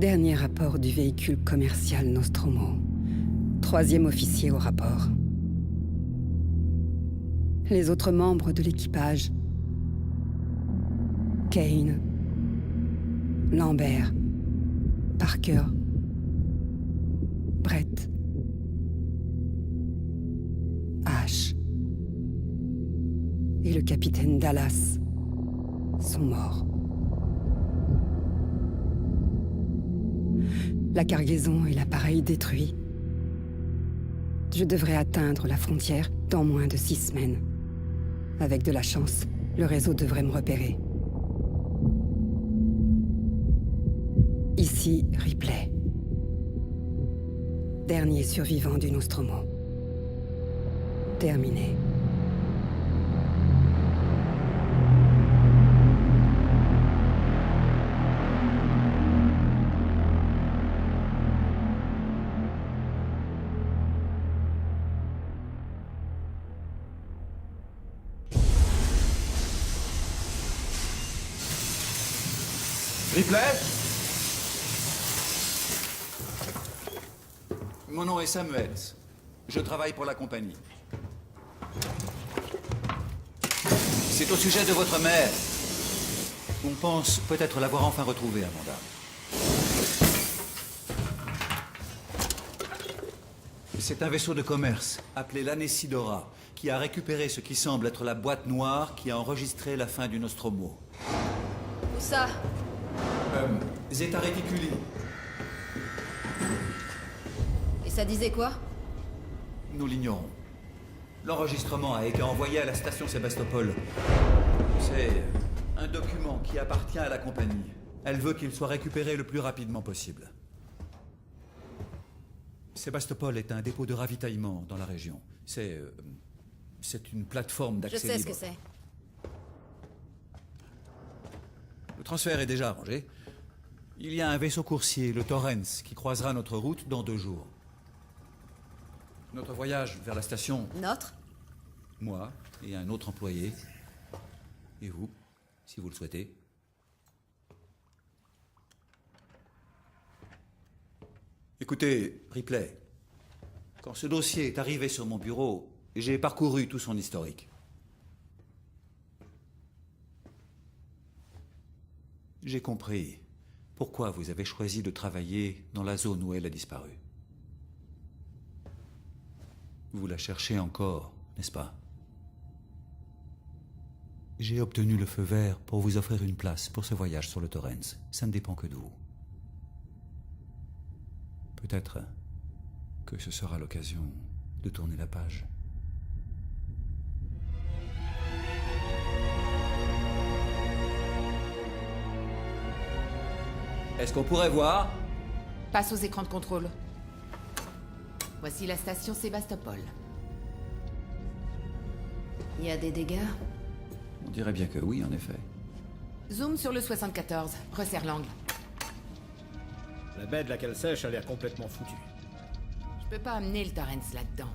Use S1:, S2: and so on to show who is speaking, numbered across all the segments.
S1: Dernier rapport du véhicule commercial Nostromo. 3e officier au rapport. Les autres membres de l'équipage. Kane. Lambert. Parker. Brett. Ash. Et le capitaine Dallas sont morts. La cargaison et l'appareil détruits. Je devrais atteindre la frontière dans moins de 6 semaines. Avec de la chance, le réseau devrait me repérer. Ici, Ripley. Dernier survivant du Nostromo. Terminé.
S2: Ripley? Mon nom est Samuels. Je travaille pour la compagnie. C'est au sujet de votre mère. On pense peut-être l'avoir enfin retrouvée, Amanda. C'est un vaisseau de commerce, appelé l'Anesidora, qui a récupéré ce qui semble être la boîte noire qui a enregistré la fin du Nostromo.
S3: Où ça?
S2: Zeta Reticuli.
S3: Et ça disait quoi?
S2: Nous l'ignorons. L'enregistrement a été envoyé à la station Sébastopol. C'est un document qui appartient à la compagnie. Elle veut qu'il soit récupéré le plus rapidement possible. Sébastopol est un dépôt de ravitaillement dans la région. C'est une plateforme d'accès libre.
S3: Je sais ce que c'est.
S2: Le transfert est déjà arrangé. Il y a un vaisseau coursier, le Torrens, qui croisera notre route dans 2 jours. Notre voyage vers la station...
S3: Notre?
S2: Moi et un autre employé. Et vous, si vous le souhaitez. Écoutez, Ripley, quand ce dossier est arrivé sur mon bureau, j'ai parcouru tout son historique. J'ai compris pourquoi vous avez choisi de travailler dans la zone où elle a disparu. Vous la cherchez encore, n'est-ce pas? J'ai obtenu le feu vert pour vous offrir une place pour ce voyage sur le Torrens. Ça ne dépend que de vous. Peut-être que ce sera l'occasion de tourner la page. Est-ce qu'on pourrait voir?
S4: Passe aux écrans de contrôle. Voici la station Sébastopol.
S3: Il y a des dégâts?
S2: On dirait bien que oui, en effet.
S4: Zoom sur le 74. Resserre l'angle.
S5: La baie de la cale sèche a l'air complètement foutue.
S4: Je peux pas amener le Torrens là-dedans.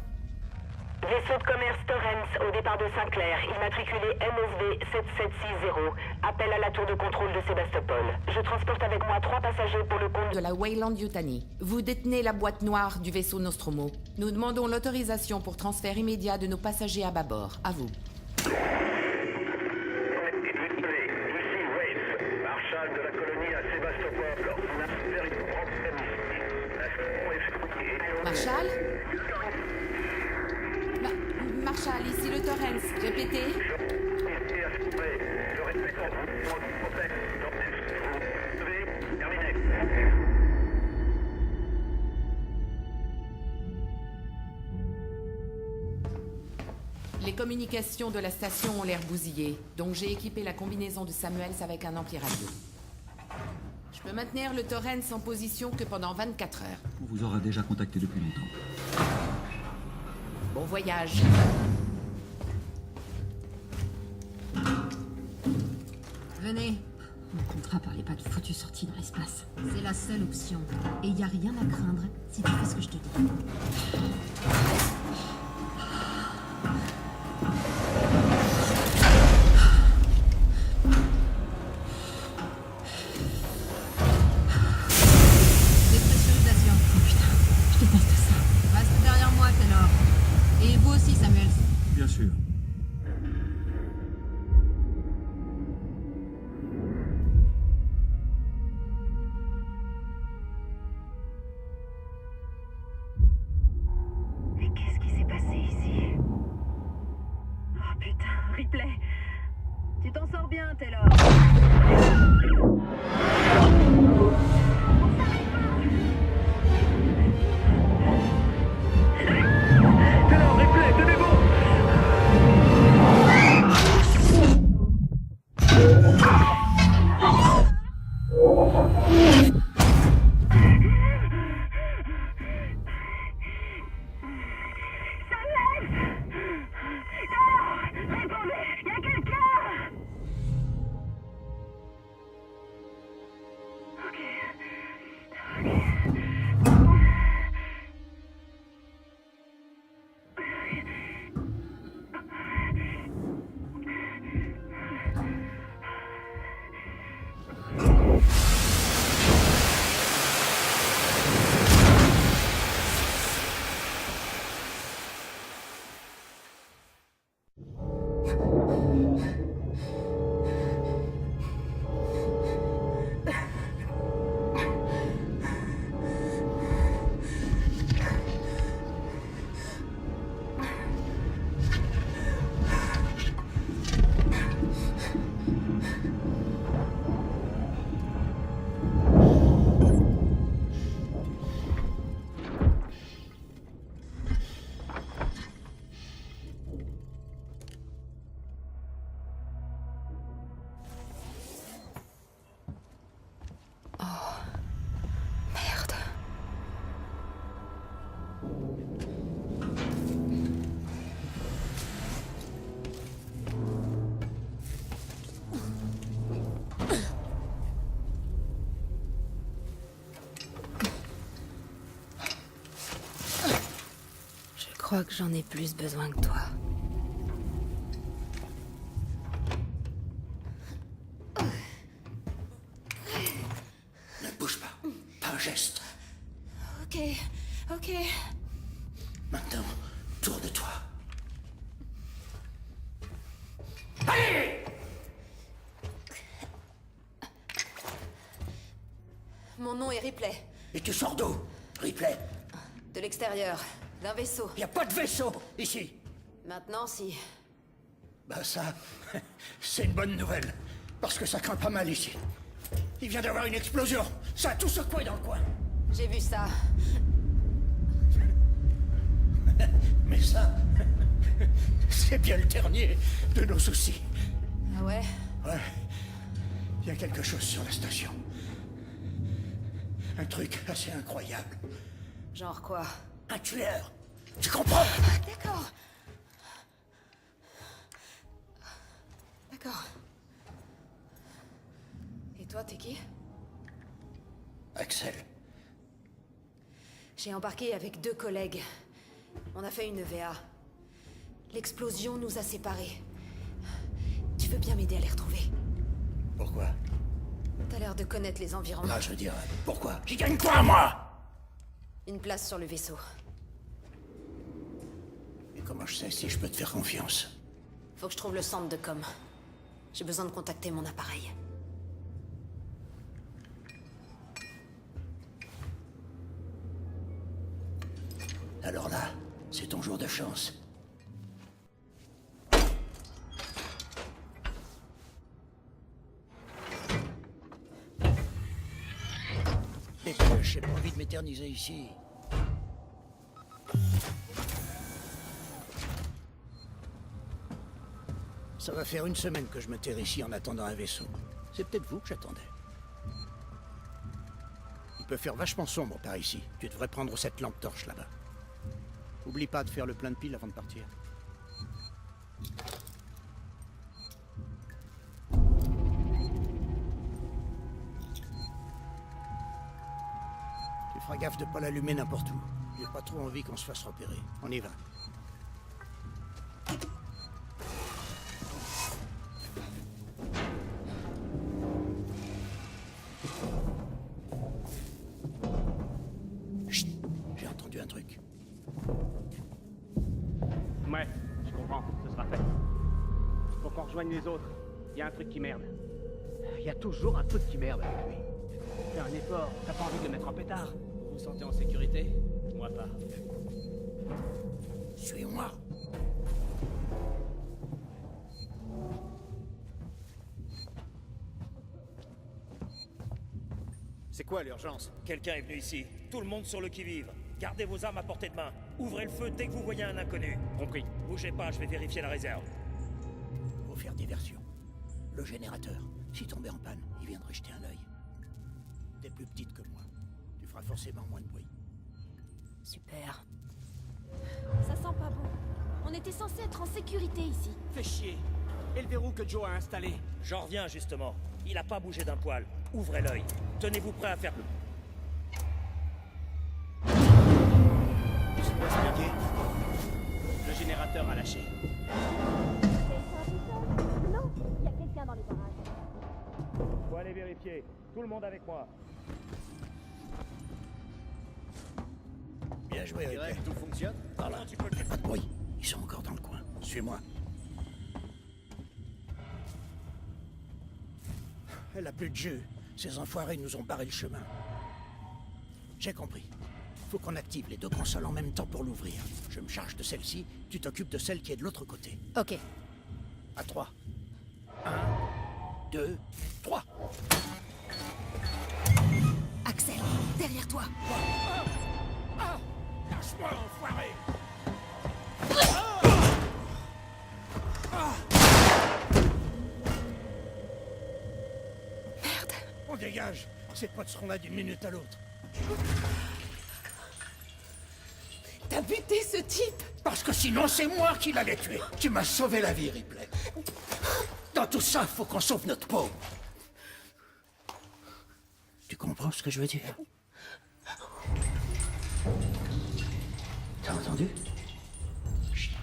S6: Vaisseau de commerce Torrens au départ de Saint-Clair, immatriculé NSV 7760. Appel à la tour de contrôle de Sébastopol. Je transporte avec moi 3 passagers pour le compte
S4: De la Weyland Yutani. Vous détenez la boîte noire du vaisseau Nostromo. Nous demandons l'autorisation pour transfert immédiat de nos passagers à bâbord. À vous.
S7: Ici Waits, marshal de la colonie à Sébastopol. Vous n'avez rien problème ici. La seconde est fouillée.
S4: Marshal? Marshal, ici le Torrens. Répétez.
S7: Ici assuré. Je répète en vous. Terminé.
S4: Les communications de la station ont l'air bousillées, donc j'ai équipé la combinaison de Samuels avec un ampli radio. Je peux maintenir le Torrens en position que pendant 24 heures.
S2: On vous aura déjà contacté depuis longtemps.
S4: Bon voyage.
S8: Venez. Mon contrat parlait pas de foutue sortie dans l'espace. C'est la seule option. Et y a rien à craindre si tu fais ce que je te dis.
S6: Ripley. Tu t'en sors bien, Taylor.
S7: Taylor, Ripley, tenez bon.
S1: Merde.
S3: Je crois que j'en ai plus besoin que toi.
S9: Ne bouge pas. Pas un geste.
S3: Ok, ok.
S9: Maintenant, tourne-toi.
S3: Mon nom est Ripley.
S9: Et tu sors d'où, Ripley?
S3: De l'extérieur, d'un vaisseau.
S9: Y a pas de vaisseau, ici.
S3: Maintenant, si.
S9: Bah ça, c'est une bonne nouvelle. Parce que ça craint pas mal ici. Il vient d'avoir une explosion. Ça a tout secoué dans le coin.
S3: J'ai vu ça.
S9: Mais ça, c'est bien le dernier de nos soucis.
S3: Ah ouais?
S9: Ouais. Il y a quelque chose sur la station. Un truc assez incroyable.
S3: Genre quoi?
S9: Un tueur. Tu comprends?
S3: D'accord. D'accord. Et toi, t'es qui?
S9: Axel.
S3: J'ai embarqué avec 2 collègues. On a fait une EVA. L'explosion nous a séparés. Tu veux bien m'aider à les retrouver?
S9: Pourquoi?
S3: T'as l'air de connaître les environnements.
S9: Ah, je veux dire, pourquoi? J'y gagne quoi, moi?
S3: Une place sur le vaisseau.
S9: Et comment je sais si je peux te faire confiance?
S3: Faut que je trouve le centre de com. J'ai besoin de contacter mon appareil.
S9: Alors là, c'est ton jour de chance. Dépêche, j'ai pas envie de m'éterniser ici. Ça va faire 1 semaine que je me terre ici en attendant un vaisseau. C'est peut-être vous que j'attendais. Il peut faire vachement sombre par ici. Tu devrais prendre cette lampe torche là-bas. Oublie pas de faire le plein de piles avant de partir. Tu feras gaffe de pas l'allumer n'importe où. J'ai pas trop envie qu'on se fasse repérer. On y va. Chut, j'ai entendu un truc.
S10: Ouais, je comprends, ce sera fait. Faut qu'on rejoigne les autres. Il y a un truc qui merde. Il y a toujours un truc qui merde avec lui. Fais un effort, t'as pas envie de le mettre en pétard.
S5: Vous vous sentez en sécurité? Moi pas.
S9: Suis-moi.
S5: quoi l'urgence?
S11: Quelqu'un est venu ici. Tout le monde sur le qui-vive. Gardez vos armes à portée de main. Ouvrez le feu dès que vous voyez un inconnu.
S5: Compris.
S11: Bougez pas, je vais vérifier la réserve.
S9: Faut faire diversion. Le générateur, s'il tombait en panne, il viendrait jeter un œil. T'es plus petite que moi. Tu feras forcément moins de bruit.
S3: Super.
S8: Ça sent pas bon. On était censé être en sécurité ici.
S10: Fais chier. Et le verrou que Joe a installé?
S11: J'en reviens justement. Il a pas bougé d'un poil. Ouvrez l'œil. Tenez-vous prêt à faire...
S10: C'est quoi ce merdier? Le générateur a lâché.
S8: Non, il y a quelqu'un dans les parages.
S11: Faut aller vérifier. Tout le monde avec moi.
S9: Bien joué,
S5: Direct,
S9: ok.
S5: tout fonctionne?
S9: Par là, tu peux le... Pas de bruit. Ils sont encore dans le coin. Suis-moi. Elle a plus de jus. Ces enfoirés nous ont barré le chemin. J'ai compris. Faut qu'on active les deux consoles en même temps pour l'ouvrir. Je me charge de celle-ci, tu t'occupes de celle qui est de l'autre côté.
S3: Ok.
S9: À 3. 1, 2, 3.
S3: Axel, derrière toi.
S9: Lâche-moi, enfoiré!
S3: Merde.
S9: On dégage. Ces potes seront là d'une minute à l'autre.
S3: T'as buté ce type?
S9: Parce que sinon, c'est moi qui l'allais tuer. Tu m'as sauvé la vie, Ripley. Dans tout ça, faut qu'on sauve notre peau. Tu comprends ce que je veux dire? T'as entendu? Chut.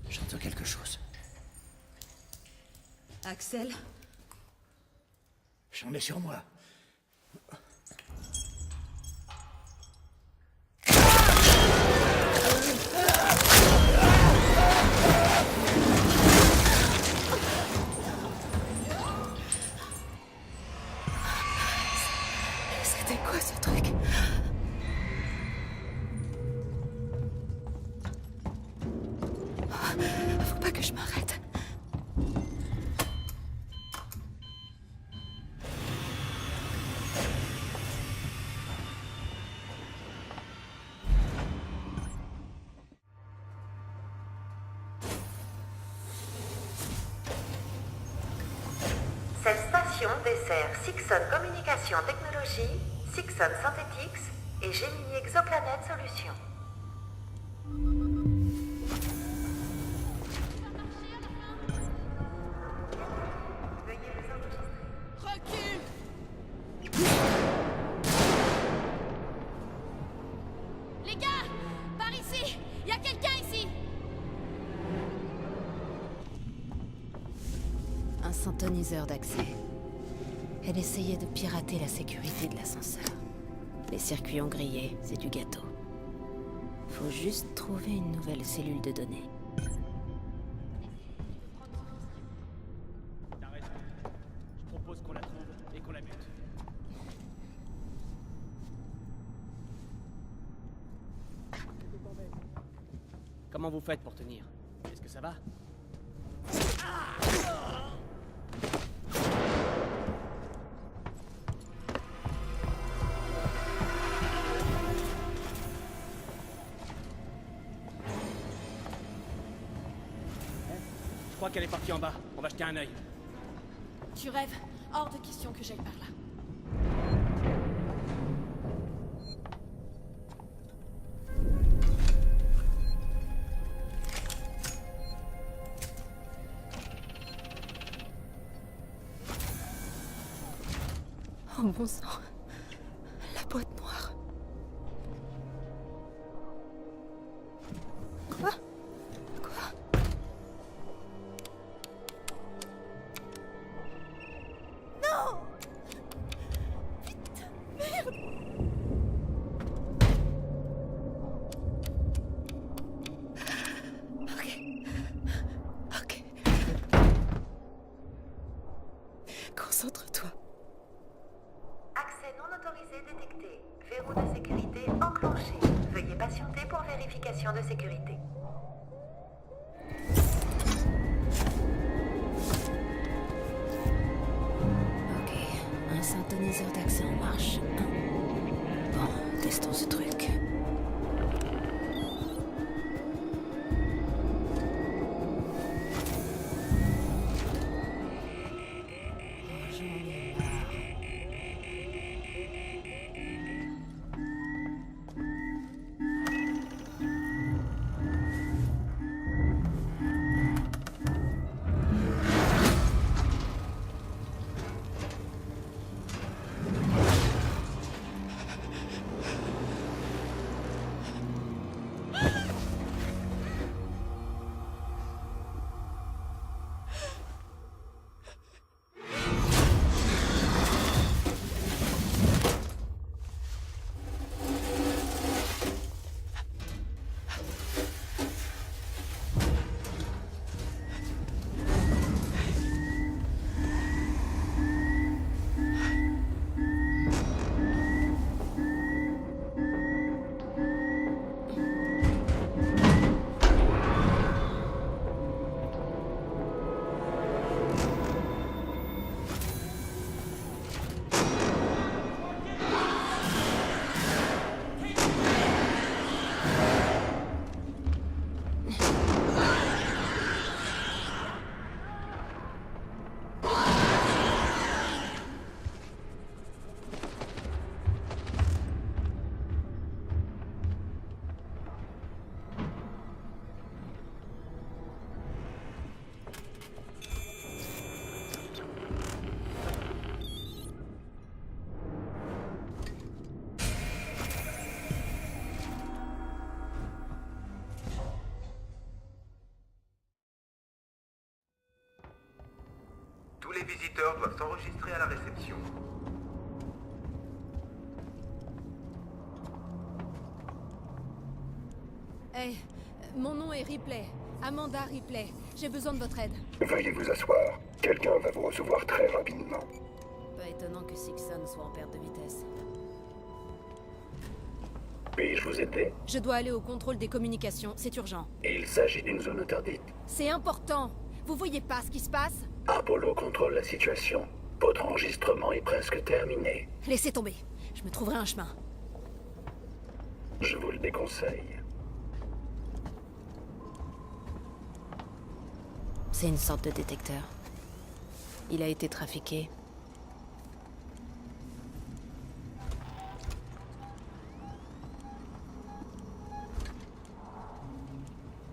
S9: J'entends quelque chose.
S3: Axel?
S9: J'en ai sur moi.
S3: C'était quoi ce truc? Faut pas que je m'arrête.
S6: Cette station dessert Sixon Communication Technologies, Sixon Synthetics et Gemini Exoplanète Solutions. Veuillez vous enregistrer.
S4: Recule!
S8: Les gars, par ici. Il y a quelqu'un ici.
S3: Un synthoniseur d'accès. Elle essayait de pirater la sécurité de l'ascenseur. Les circuits ont grillé, c'est du gâteau. Faut juste trouver une nouvelle cellule de données.
S10: T'as raison. Je propose qu'on la trouve et qu'on la bute. Comment vous faites pour tenir? Est-ce que ça va? Je crois qu'elle est partie en bas. On va jeter un œil.
S8: Tu rêves. Hors de question que j'aille par là.
S3: Oh bon sang. La boîte noire. Quoi? Quoi? Non! Putain, merde! Ok. Concentre-toi.
S6: Accès non autorisé détecté. Verrou de sécurité enclenché. Veuillez patienter pour vérification de sécurité.
S3: Ok. 1, un synthoniseur d'accès en marche. Bon, testons ce truc.
S12: Tous les visiteurs doivent s'enregistrer à la réception.
S13: Hey, mon nom est Ripley. Amanda Ripley. J'ai besoin de votre aide.
S7: Veuillez vous asseoir. Quelqu'un va vous recevoir très rapidement.
S3: Pas étonnant que Sixon soit en perte de vitesse.
S7: Puis-je vous aider?
S13: Je dois aller au contrôle des communications. C'est urgent.
S7: Il s'agit d'une zone interdite.
S13: C'est important. Vous voyez pas ce qui se passe?
S7: Apollo contrôle la situation. Votre enregistrement est presque terminé.
S13: Laissez tomber. Je me trouverai un chemin.
S7: Je vous le déconseille.
S3: C'est une sorte de détecteur. Il a été trafiqué.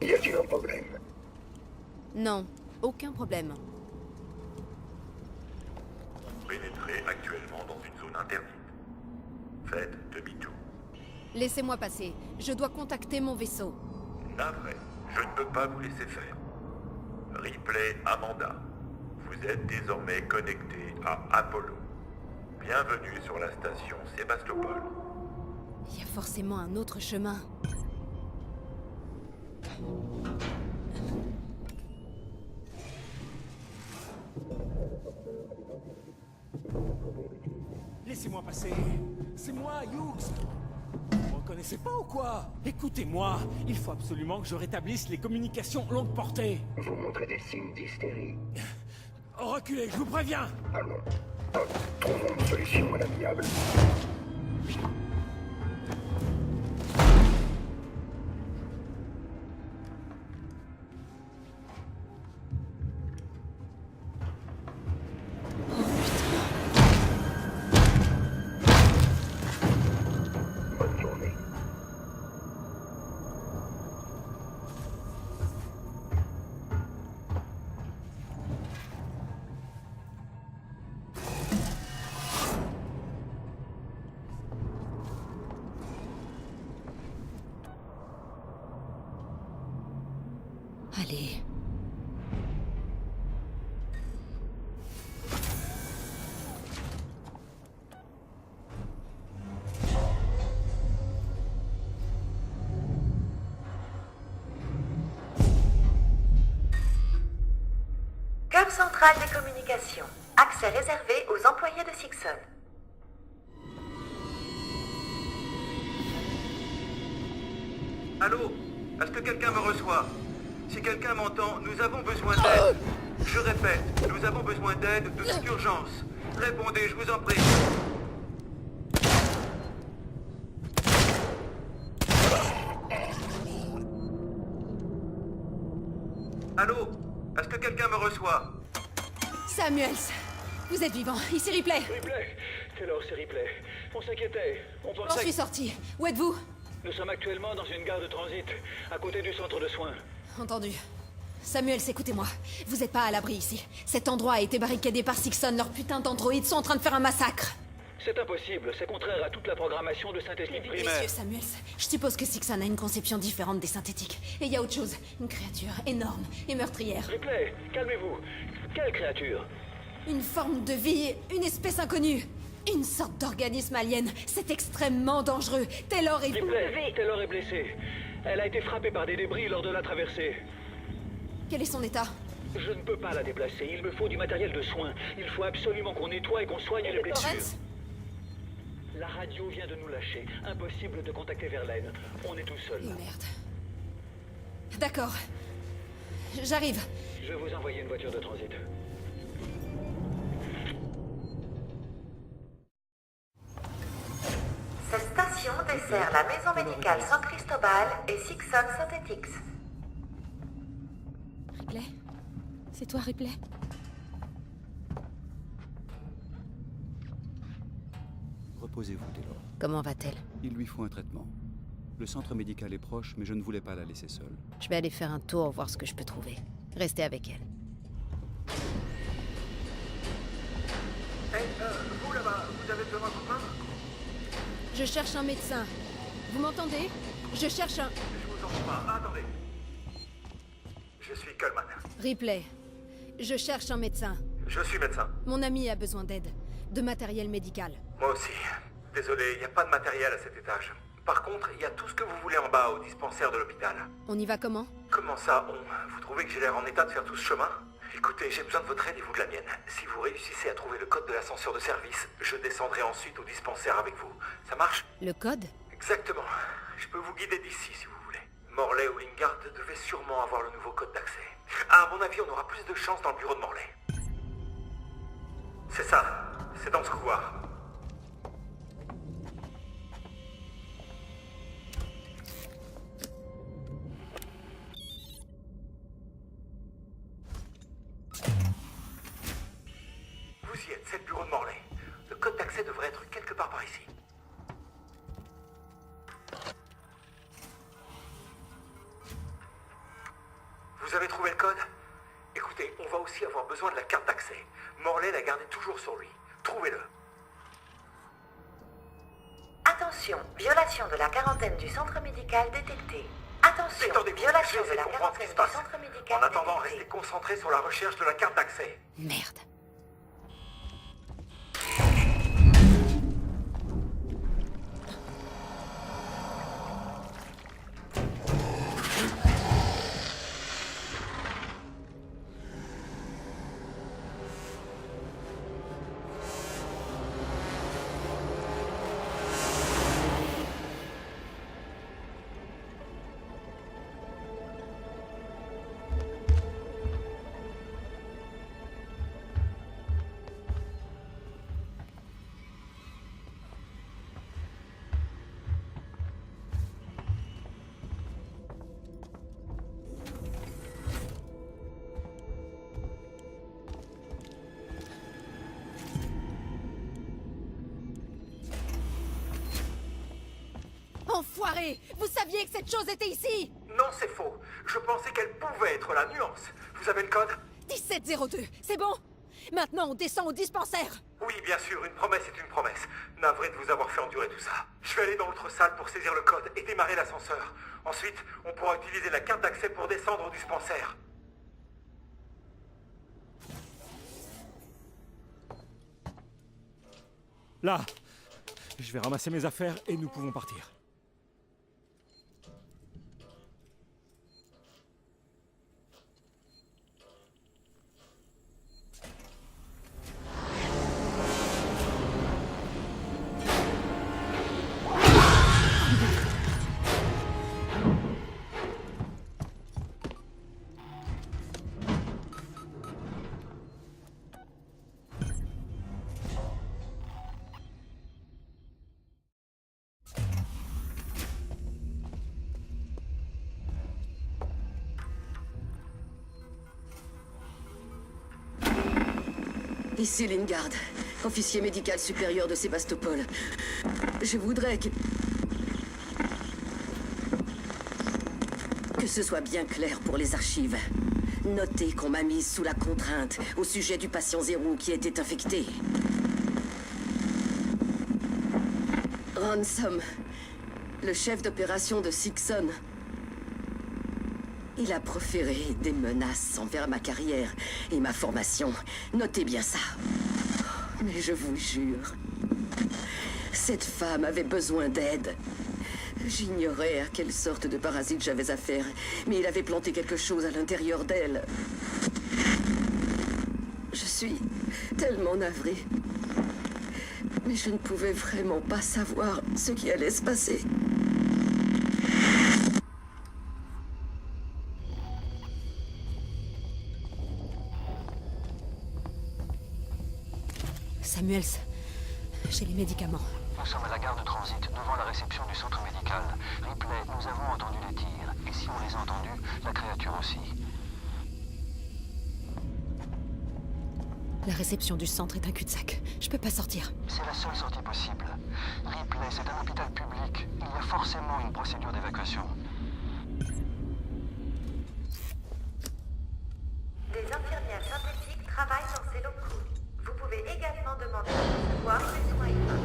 S7: Y a-t-il un problème?
S13: Non, aucun problème.
S12: Pénétrez actuellement dans une zone interdite. Faites demi-tour.
S13: Laissez-moi passer. Je dois contacter mon vaisseau.
S12: Navré, je ne peux pas vous laisser faire. Ripley Amanda, vous êtes désormais connecté à Apollo. Bienvenue sur la station Sébastopol.
S13: Il y a forcément un autre chemin.
S14: Laissez-moi passer. C'est moi, Hughes. Vous me reconnaissez pas ou quoi? Écoutez-moi, il faut absolument que je rétablisse les communications longue portée.
S7: Vous montrez des signes d'hystérie.
S14: Reculez, je vous préviens.
S7: Allons. Trouvons une solution à l'amiable. Bonne journée.
S13: Allez.
S15: Cœur central des communications. Accès réservé aux employés de Sixon.
S12: Allô? Est-ce que quelqu'un me reçoit? Si quelqu'un m'entend, nous avons besoin d'aide. Je répète, nous avons besoin d'aide de toute urgence. Répondez, je vous en prie. Allô? Est-ce que quelqu'un me reçoit?
S13: Samuels, vous êtes vivant. Ici Ripley.
S7: Ripley. Taylor, c'est Ripley. On s'inquiétait. On
S13: J'en
S7: pensait...
S13: suis sorti. Où êtes-vous?
S7: Nous sommes actuellement dans une gare de transit, à côté du centre de soins.
S13: Entendu. Samuels, écoutez-moi. Vous n'êtes pas à l'abri ici. Cet endroit a été barricadé par Sixon. Leurs putains d'androïdes sont en train de faire un massacre.
S7: C'est impossible. C'est contraire à toute la programmation de synthétique primaire.
S13: Messieurs Samuels, je suppose que Sixon a une conception différente des synthétiques. Et il y a autre chose. Une créature énorme et meurtrière.
S7: Ripley, calmez-vous. Quelle créature?
S13: Une forme de vie, une espèce inconnue. Une sorte d'organisme alien. C'est extrêmement dangereux. Taylor est...
S7: Ripley, Taylor est blessée. Elle a été frappée par des débris lors de la traversée.
S13: Quel est son état?
S7: Je ne peux pas la déplacer. Il me faut du matériel de soins. Il faut absolument qu'on nettoie et qu'on soigne les blessures.
S13: Lawrence?
S7: La radio vient de nous lâcher. Impossible de contacter Verlaine. On est tout seul.
S13: Merde. D'accord. J'arrive.
S7: Je vais vous envoyer une voiture de transit.
S15: Cette station dessert la maison médicale San Cristobal et Sixon Synthetics.
S13: Ripley? C'est toi, Ripley?
S2: Reposez-vous, Taylor.
S3: Comment va-t-elle?
S2: Il lui faut un traitement. Le centre médical est proche, mais je ne voulais pas la laisser seule.
S3: Je vais aller faire un tour, voir ce que je peux trouver. Restez avec elle.
S12: Hey, vous là-bas, vous avez besoin de main?
S13: Je cherche un médecin. Vous m'entendez? Je cherche un...
S12: Je vous entends pas. Attendez. Je suis Coleman.
S13: Ripley. Je cherche un médecin.
S12: Je suis médecin.
S13: Mon ami a besoin d'aide. De matériel médical.
S12: Moi aussi. Désolé, il n'y a pas de matériel à cet étage. Par contre, il y a tout ce que vous voulez en bas, au dispensaire de l'hôpital.
S13: On y va comment?
S12: Comment ça, Vous trouvez que j'ai l'air en état de faire tout ce chemin? Écoutez, j'ai besoin de votre aide et vous de la mienne. Si vous réussissez à trouver le code de l'ascenseur de service, je descendrai ensuite au dispensaire avec vous. Ça marche?
S13: Le code?
S12: Exactement. Je peux vous guider d'ici si vous voulez. Morley ou Lingard devaient sûrement avoir le nouveau code d'accès. À mon avis, on aura plus de chance dans le bureau de Morley. C'est ça. C'est dans ce couloir. Vous y êtes, c'est le bureau de Morley. Le code d'accès devrait être quelque part par ici. Vous avez trouvé le code? Écoutez, on va aussi avoir besoin de la carte d'accès. Morley la gardait toujours sur lui. Trouvez-le.
S15: Attention, violation de la quarantaine du centre médical détectée. Attention, violation de la quarantaine du centre médical
S12: En attendant, restez concentrés sur la recherche de la carte d'accès.
S3: Merde.
S13: Enfoiré! Vous saviez que cette chose était ici!
S12: Non, c'est faux. Je pensais qu'elle pouvait être la nuance. Vous avez le code?
S13: 1702, c'est bon? Maintenant, on descend au dispensaire!
S12: Oui, bien sûr, une promesse est une promesse. Navré de vous avoir fait endurer tout ça. Je vais aller dans l'autre salle pour saisir le code et démarrer l'ascenseur. Ensuite, on pourra utiliser la carte d'accès pour descendre au dispensaire.
S14: Là, je vais ramasser mes affaires et nous pouvons partir.
S16: Ici Lingard, officier médical supérieur de Sébastopol. Je voudrais que ce soit bien clair pour les archives. Notez qu'on m'a mise sous la contrainte au sujet du patient zéro qui était infecté. Ransom, le chef d'opération de Sixon, il a proféré des menaces envers ma carrière et ma formation. Notez bien ça. Mais je vous jure, cette femme avait besoin d'aide. J'ignorais à quelle sorte de parasite j'avais affaire, mais il avait planté quelque chose à l'intérieur d'elle. Je suis tellement navrée. Mais je ne pouvais vraiment pas savoir ce qui allait se passer.
S13: Samuels, j'ai les médicaments.
S17: Nous sommes à la gare de transit, devant la réception du centre médical. Ripley, nous avons entendu les tirs. Et si on les a entendus, la créature aussi.
S13: La réception du centre est un cul-de-sac. Je peux pas sortir.
S17: C'est la seule sortie possible. Ripley, c'est un hôpital public. Il y a forcément une procédure d'évacuation.
S15: Des infirmières synthétiques travaillent dans ces locaux. Vous pouvez également demander à recevoir des soins humains.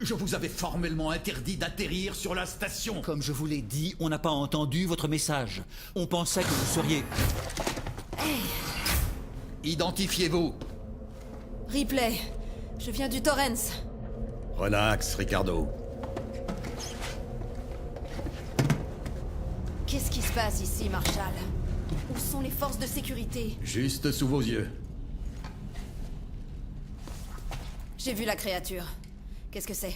S2: Je vous avais formellement interdit d'atterrir sur la station. Comme je vous l'ai dit, on n'a pas entendu votre message. On pensait que vous seriez...
S13: Hey.
S2: Identifiez-vous.
S13: Ripley, je viens du Torrens.
S5: Relax, Ricardo.
S13: Qu'est-ce qui se passe ici, Marshall? Où sont les forces de sécurité?
S5: Juste sous vos yeux.
S13: J'ai vu la créature. Qu'est-ce que c'est?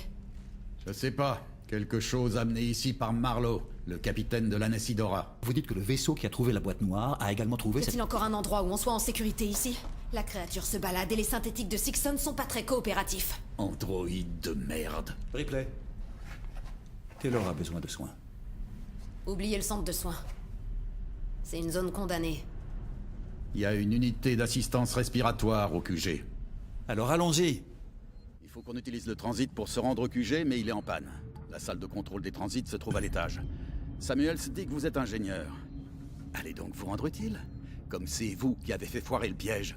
S5: Je sais pas. Quelque chose amené ici par Marlowe, le capitaine de l'Anessidora.
S2: Vous dites que le vaisseau qui a trouvé la boîte noire a également trouvé
S13: Y a-t-il encore un endroit où on soit en sécurité ici? La créature se balade et les synthétiques de Sixon sont pas très coopératifs.
S5: Androïde de merde.
S2: Ripley. Taylor a besoin de soins.
S13: Oubliez le centre de soins. C'est une zone condamnée.
S5: Il y a une unité d'assistance respiratoire au QG.
S2: Alors allons-y.
S5: Il faut qu'on utilise le transit pour se rendre au QG, mais il est en panne. La salle de contrôle des transits se trouve à l'étage. Samuels dit que vous êtes ingénieur. Allez donc vous rendre utile. Comme c'est vous qui avez fait foirer le piège.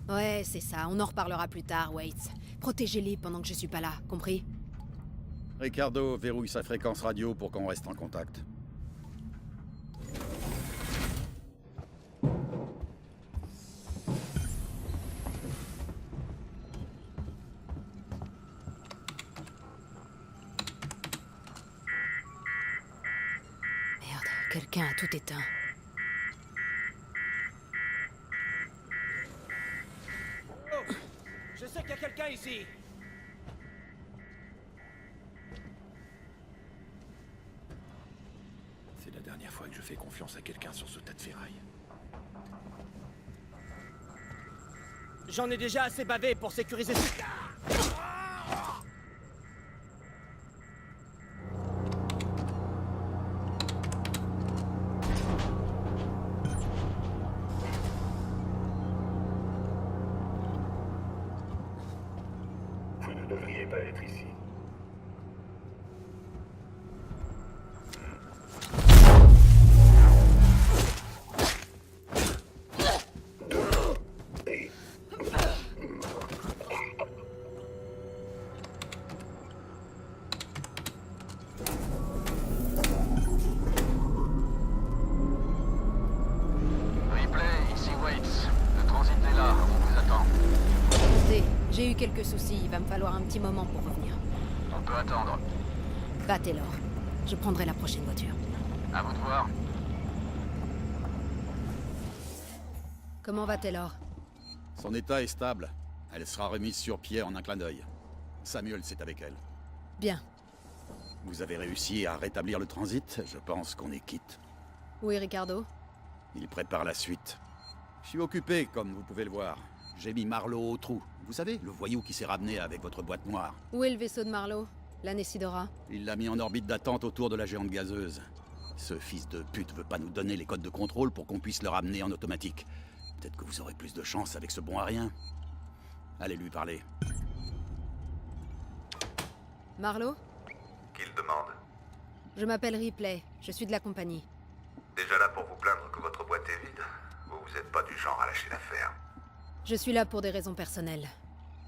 S13: Ouais, c'est ça. On en reparlera plus tard, Waits. Protégez-les pendant que je suis pas là, compris?
S5: Ricardo verrouille sa fréquence radio pour qu'on reste en contact.
S13: Merde, quelqu'un a tout éteint.
S10: Oh, je sais qu'il y a quelqu'un ici.
S14: C'est la dernière fois que je fais confiance à quelqu'un sur ce tas de ferraille.
S10: J'en ai déjà assez bavé pour sécuriser ce...
S7: Vous ne devriez pas être ici.
S13: J'ai eu quelques soucis, il va me falloir un petit moment pour revenir.
S17: On peut attendre.
S13: Va, Taylor. Je prendrai la prochaine voiture.
S17: À vous de voir.
S13: Comment va Taylor?
S5: Son état est stable. Elle sera remise sur pied en un clin d'œil. Samuel, c'est avec elle.
S13: Bien.
S5: Vous avez réussi à rétablir le transit? Je pense qu'on est quitte.
S13: Où est Ricardo?
S5: Il prépare la suite. Je suis occupé, comme vous pouvez le voir. J'ai mis Marlowe au trou. Vous savez, le voyou qui s'est ramené avec votre boîte noire.
S13: Où est le vaisseau de Marlowe? La Nessidora?
S5: Il l'a mis en orbite d'attente autour de la géante gazeuse. Ce fils de pute veut pas nous donner les codes de contrôle pour qu'on puisse le ramener en automatique. Peut-être que vous aurez plus de chance avec ce bon à rien. Allez lui parler.
S13: Marlowe?
S12: Qu'il demande.
S13: Je m'appelle Ripley. Je suis de la compagnie.
S12: Déjà là pour vous plaindre que votre boîte est vide? Vous êtes pas du genre à lâcher l'affaire.
S13: Je suis là pour des raisons personnelles.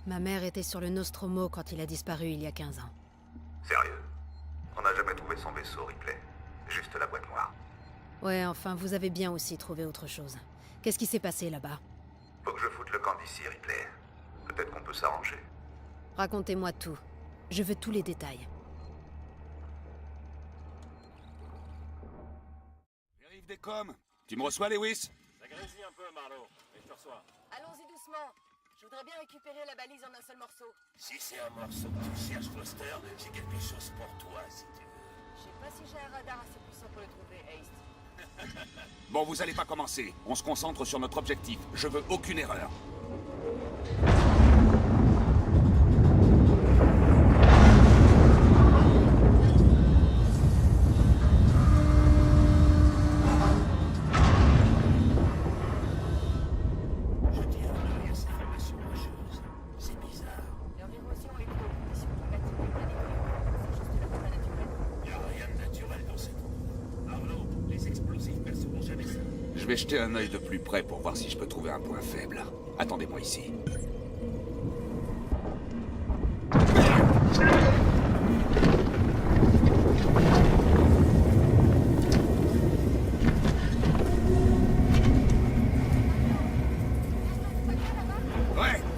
S13: Ma mère était sur le Nostromo quand il a disparu il y a 15 ans.
S12: Sérieux? On n'a jamais trouvé son vaisseau, Ripley. Juste la boîte noire.
S13: Ouais, enfin, vous avez bien aussi trouvé autre chose. Qu'est-ce qui s'est passé là-bas?
S12: Faut que je foute le camp d'ici, Ripley. Peut-être qu'on peut s'arranger.
S13: Racontez-moi tout. Je veux tous les détails.
S18: J'arrive des coms. Tu me reçois, Lewis?
S11: Ça grésille un peu, Marlowe, mais je te reçois.
S15: Allons-y doucement. Je voudrais bien récupérer la balise en un seul morceau.
S7: Si c'est un morceau que tu cherches, Foster, j'ai quelque chose pour toi, si tu veux.
S15: Je sais pas si j'ai un radar assez puissant pour le trouver, Haste.
S18: Bon, vous allez pas commencer. On se concentre sur notre objectif. Je veux aucune erreur. Je vais jeter un œil de plus près pour voir si je peux trouver un point faible. Attendez-moi ici.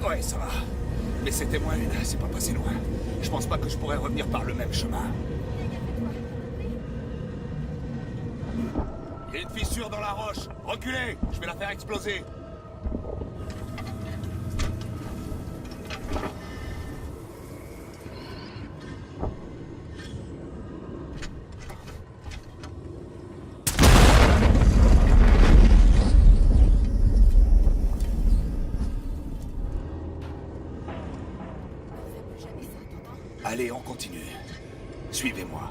S18: Ouais, ça va. Mais c'était moins une, c'est pas passé loin. Je pense pas que je pourrais revenir par le même chemin. Il y a une fissure dans la roche. Reculez, je vais la faire exploser. Allez, on continue. Suivez-moi.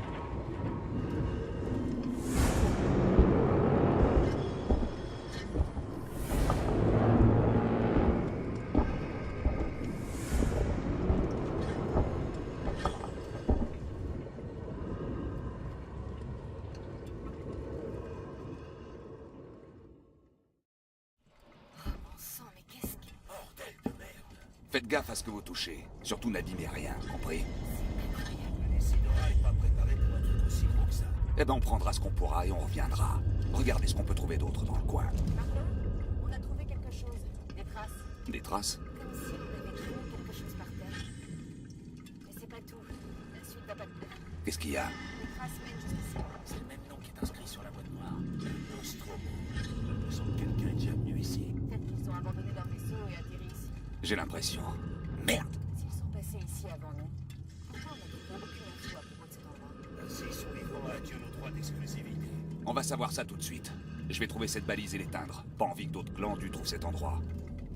S18: Faites gaffe à ce que vous touchez. Surtout n'abîmez rien, compris? Eh ben on prendra ce qu'on pourra et on reviendra. Regardez ce qu'on peut trouver d'autre dans le coin.
S15: On a trouvé quelque chose. Des traces.
S18: Des traces?
S15: Comme si on avait trouvé quelque chose par terre. Mais c'est pas tout. La suite va pas te plaire.
S18: Qu'est-ce qu'il y a?
S15: Les traces mènent jusqu'ici.
S7: C'est le même nom qui est inscrit sur la boîte noire. Nostromo. Il me semble que quelqu'un est déjà venu ici.
S15: Peut-être qu'ils ont abandonné leur vaisseau et atterri ici.
S18: J'ai l'impression. Merde!
S15: S'ils sont passés ici avant nous, pourquoi on n'a aucune info à propos de cet endroit?
S7: S'ils sont vivants, adieu nos droits d'exclusivité.
S18: On va savoir ça tout de suite. Je vais trouver cette balise et l'éteindre. Pas envie que d'autres clans du trouvent cet endroit.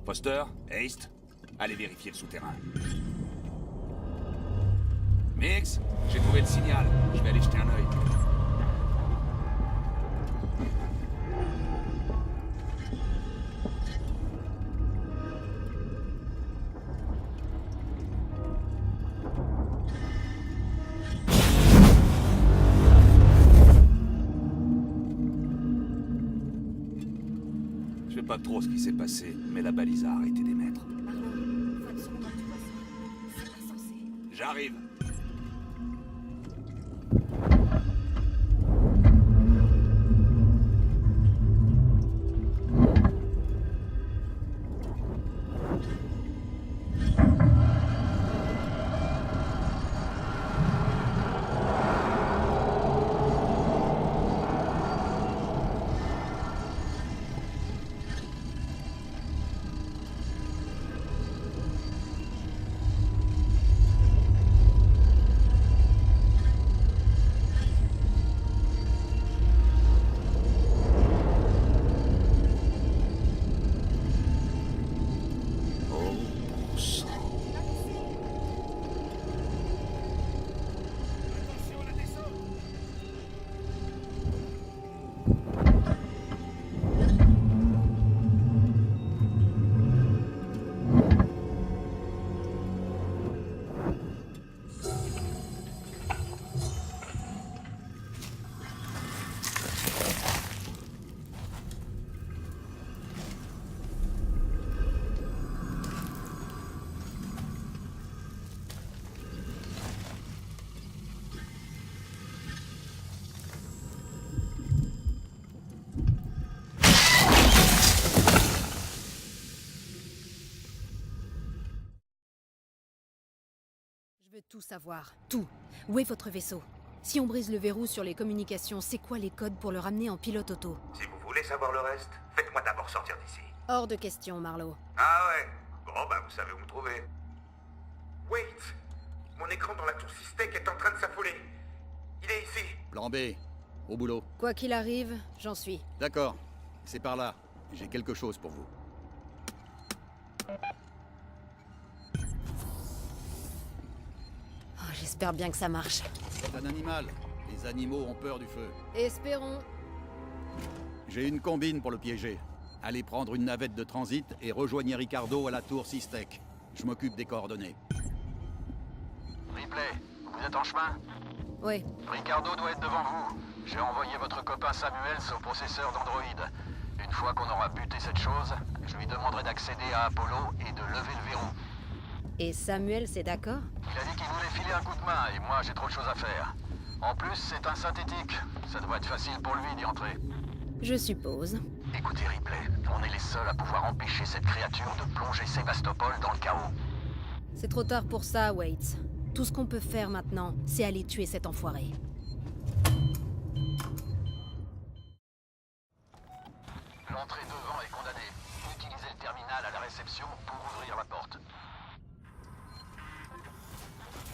S18: Foster, Haste, Allez vérifier le souterrain. Mix, j'ai trouvé le signal. Je vais aller jeter un œil. Je sais pas trop ce qui s'est passé, mais la balise a arrêté d'émettre. J'arrive.
S13: Je veux tout savoir. Tout. Où est votre vaisseau? Si on brise le verrou sur les communications, c'est quoi les codes pour le ramener en pilote auto?
S12: Si vous voulez savoir le reste, faites-moi d'abord sortir d'ici.
S13: Hors de question, Marlowe.
S12: Ah ouais? Bon, bah vous savez où me trouver. Wait! Mon écran dans la tour Systech est en train de s'affoler. Il est ici.
S5: Plan B. Au boulot.
S13: Quoi qu'il arrive, j'en suis.
S5: D'accord. C'est par là. J'ai quelque chose pour vous.
S13: Oh, j'espère bien que ça marche.
S5: C'est un animal. Les animaux ont peur du feu.
S13: Espérons.
S5: J'ai une combine pour le piéger. Allez prendre une navette de transit et rejoignez Ricardo à la tour Systech. Je m'occupe des coordonnées.
S17: Ripley, vous êtes en chemin?
S13: Oui.
S17: Ricardo doit être devant vous. J'ai envoyé votre copain Samuels au processeur d'Android. Une fois qu'on aura buté cette chose, je lui demanderai d'accéder à Apollo et de lever le verrou.
S13: Et Samuel, c'est d'accord?
S17: Il a dit qu'il voulait filer un coup de main et moi j'ai trop de choses à faire. En plus, c'est un synthétique. Ça devrait être facile pour lui d'y entrer.
S13: Je suppose.
S17: Écoutez Ripley, on est les seuls à pouvoir empêcher cette créature de plonger Sébastopol dans le chaos.
S13: C'est trop tard pour ça, Waits. Tout ce qu'on peut faire maintenant, c'est aller tuer cet enfoiré.
S17: L'entrée devant est condamnée. Utilisez le terminal à la réception pour ouvrir la porte.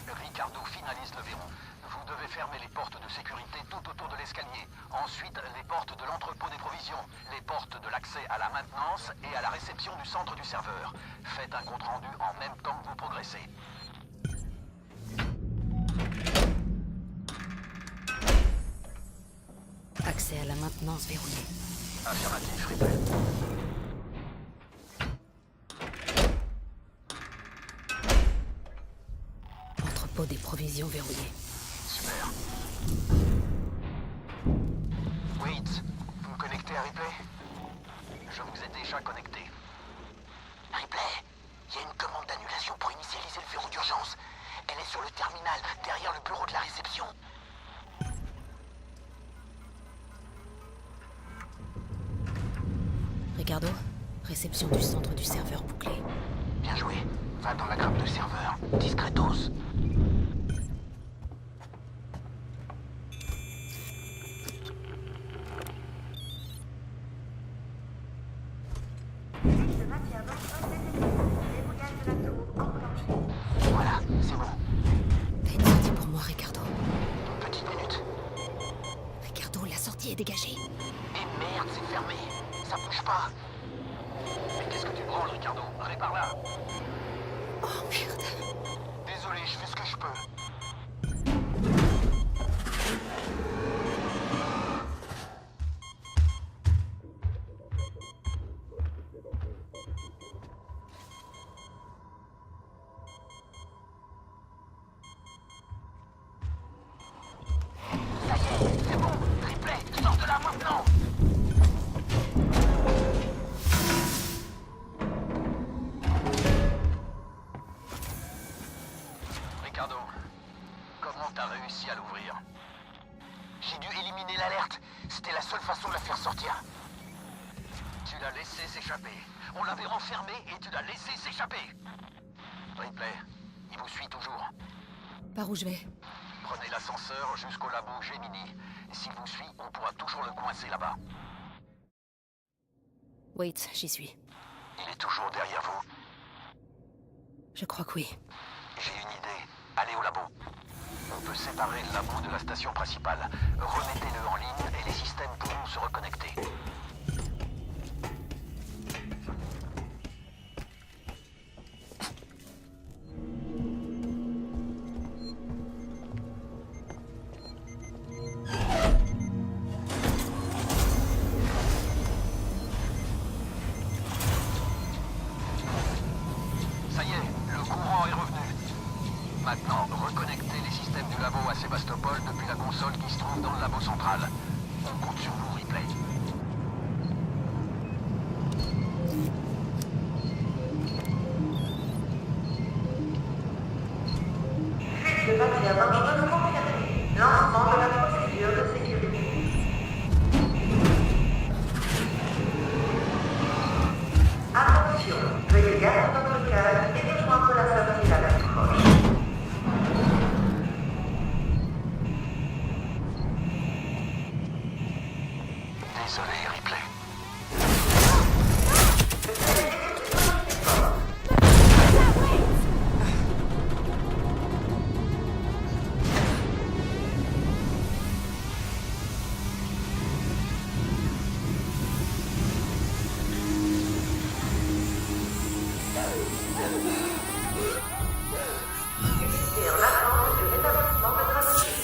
S17: Ricardo finalise le verrou. Vous devez fermer les portes de sécurité tout autour de l'escalier. Ensuite, les portes de l'entrepôt des provisions, les portes de l'accès à la maintenance et à la réception du centre du serveur. Faites un compte-rendu en même temps que vous progressez.
S13: Accès à la maintenance verrouillée.
S17: Affirmatif, Ripley.
S13: Entrepôt des provisions verrouillé.
S17: Super. Wait, vous me connectez à Ripley? Je vous ai déjà connecté. Ripley, il y a une commande d'annulation pour initialiser le verrou d'urgence. Elle est sur le terminal, derrière le bureau de la réception.
S13: Ricardo, réception du centre du serveur bouclé.
S17: Bien joué. Va dans la grappe de serveur. Discretos. Voilà, c'est bon.
S13: T'as une sortie pour moi, Ricardo.
S17: Une petite minute.
S13: Ricardo, la sortie est dégagée.
S17: Et merde, c'est fermé. Ça bouge pas. Mais qu'est-ce que tu branles, Ricardo? Répare là.
S3: Oh merde.
S17: Désolé, je fais ce que je peux. Ça y est, c'est bon. Ripley, sors de là maintenant. Ricardo, comment t'as réussi à l'ouvrir? J'ai dû éliminer l'alerte. C'était la seule façon de la faire sortir. Tu l'as laissé s'échapper. On l'avait renfermé et tu l'as laissé s'échapper. Ripley, il vous suit toujours.
S13: Par où je vais?
S17: Prenez l'ascenseur jusqu'au labo Gemini. S'il vous suit, on pourra toujours le coincer là-bas.
S13: Wait, j'y suis.
S17: Il est toujours derrière vous.
S13: Je crois que oui.
S17: J'ai une idée. Allez au labo. On peut séparer le labo de la station principale. Remettez-le en ligne et les systèmes pourront se reconnecter. Ça y est, le courant est revenu. Maintenant, reconnectez les systèmes du labo à Sébastopol depuis la console qui se trouve dans le labo central. On compte sur vous, Ripley.
S15: Fuite de papier dangereuse confirmée. Lancement de la procédure de sécurité. Attention, veuillez garder votre calme et rejoindre la sortie la plus proche.
S17: Désolé, Ripley.
S15: Et en attente du rétablissement de trafic.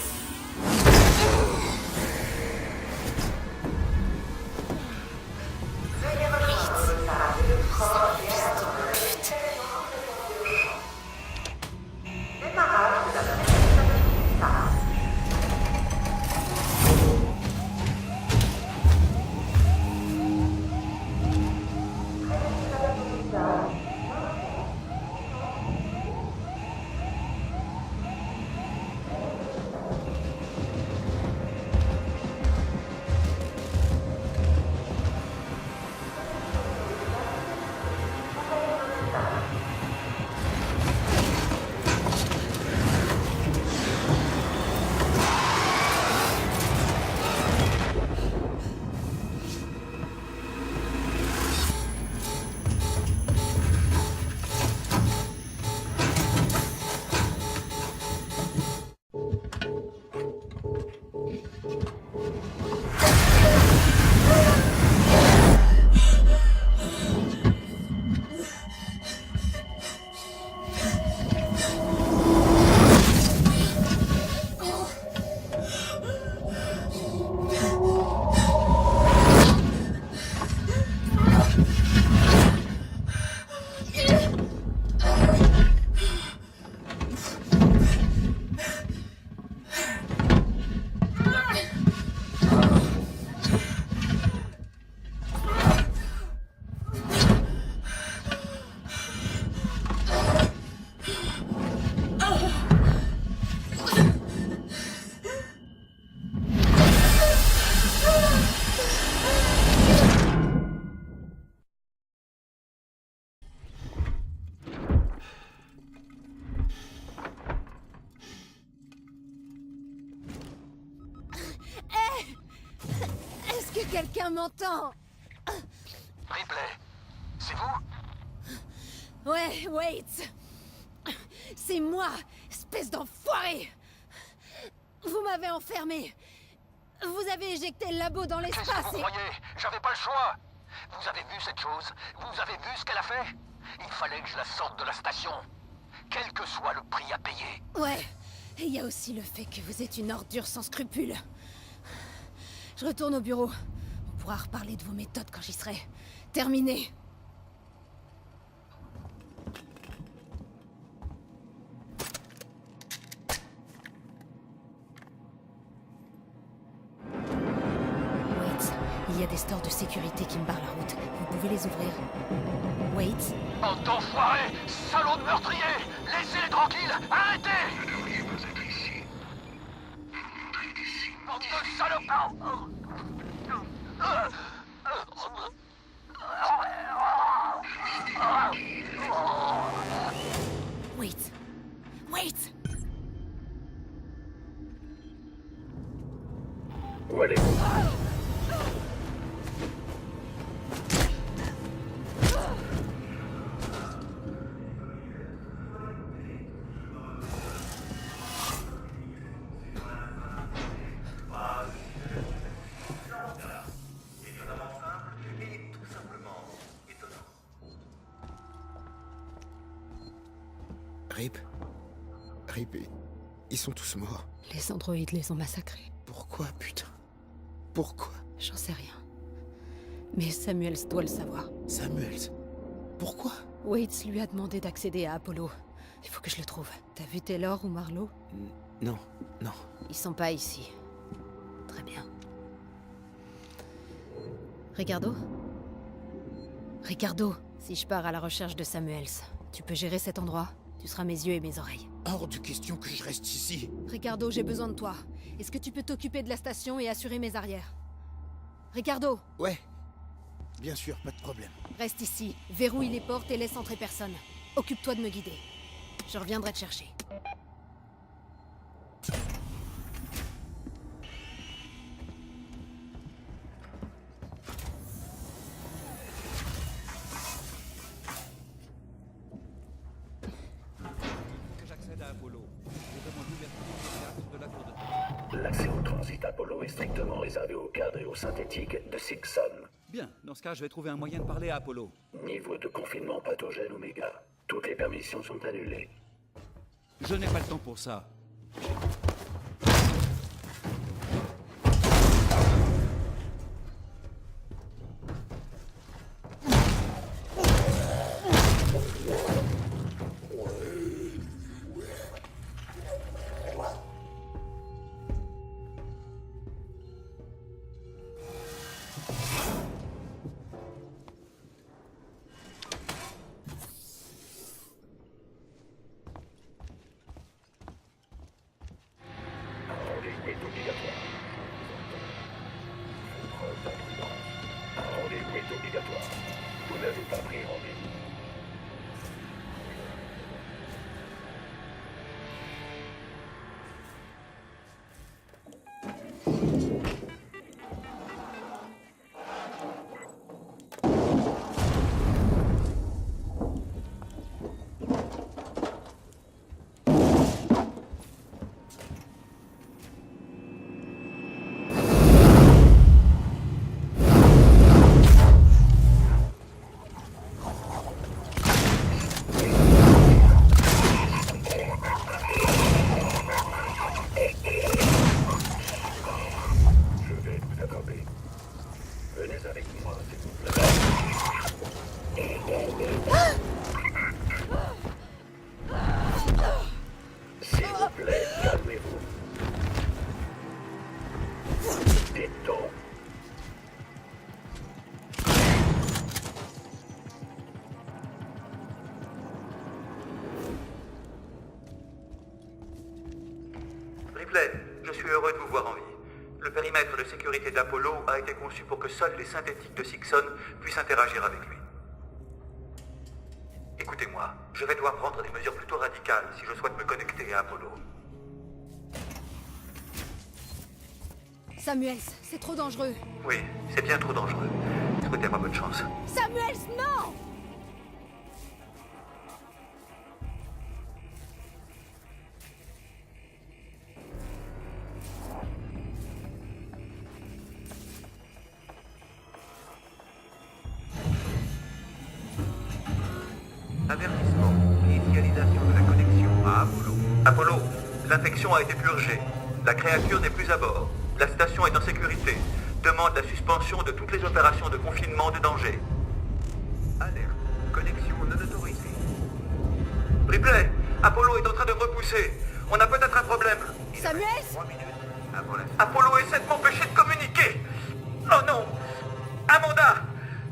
S15: Veuillez rejoindre le stade le plus proche et attendre la réalisation de l'urgence. Démarrage de la première du stade.
S13: Est-ce que quelqu'un m'entend?
S17: Ripley, c'est vous?
S13: Ouais, wait. C'est moi, espèce d'enfoiré. Vous m'avez enfermé. Vous avez éjecté le labo dans
S17: Qu'est-ce
S13: l'espace
S17: que vous croyez? J'avais pas le choix. Vous avez vu cette chose? Vous avez vu ce qu'elle a fait? Il fallait que je la sorte de la station. quel que soit le prix à payer.
S13: Ouais, et il y a aussi le fait que vous êtes une ordure sans scrupules. Je retourne au bureau. On pourra reparler de vos méthodes quand j'y serai. Terminé. Wait, il y a des stores de sécurité qui me barrent la route. Vous pouvez les ouvrir. Wait.
S17: Bande d'enfoirés, salauds de meurtriers, laissez-les tranquilles, arrêtez!
S7: Vous ne devriez pas être ici. Entrez d'ici.
S17: Bande de salopards!
S13: Wait. Wait.
S7: Où allez-vous?
S19: Rip, ils sont tous morts.
S13: Les androïdes les ont massacrés.
S19: Pourquoi, putain? Pourquoi?
S13: J'en sais rien. Mais Samuels doit le savoir.
S19: Samuels? Pourquoi?
S13: Waits lui a demandé d'accéder à Apollo. Il faut que je le trouve. T'as vu Taylor ou Marlowe?
S19: Non, non.
S13: Ils sont pas ici. Très bien. Ricardo? Ricardo, si je pars à la recherche de Samuels, tu peux gérer cet endroit? Tu seras mes yeux et mes oreilles.
S19: Hors de question que je reste ici.
S13: Ricardo, j'ai besoin de toi. Est-ce que tu peux t'occuper de la station et assurer mes arrières? Ricardo?
S19: Ouais. Bien sûr, pas de problème.
S13: Reste ici, verrouille les portes et laisse entrer personne. Occupe-toi de me guider. Je reviendrai te chercher.
S7: L'accès au transit Apollo est strictement réservé aux cadres et aux synthétiques de Sixon.
S2: Bien, dans ce cas, je vais trouver un moyen de parler à Apollo.
S7: Niveau de confinement pathogène Oméga. Toutes les permissions sont annulées.
S2: Je n'ai pas le temps pour ça.
S7: Rendez-vous est obligatoire. Preuve d'imprudence. Rendez-vous est obligatoire. Vous n'avez pas pris rendez-vous.
S2: Ripley, je suis heureux de vous voir en vie. Le périmètre de sécurité d'Apollo a été conçu pour que seuls les synthétiques de Sixon puissent interagir avec lui. Écoutez-moi, je vais devoir prendre des mesures plutôt radicales si je souhaite me connecter à Apollo.
S13: Samuels, c'est trop dangereux.
S2: Oui, c'est bien trop dangereux. Souhaitez-moi bonne chance.
S13: Samuels, non!
S2: Avertissement. Initialisation de la connexion
S12: L'infection a été purgée. La créature n'est plus à bord. La station est en sécurité. Demande la suspension de toutes les opérations de confinement de danger. Alerte. Connexion non autorisée. Ripley, Apollo est en train de me repousser. On a peut-être un problème.
S13: Samuels?
S12: Apollo essaie de m'empêcher de communiquer. Oh non! Amanda,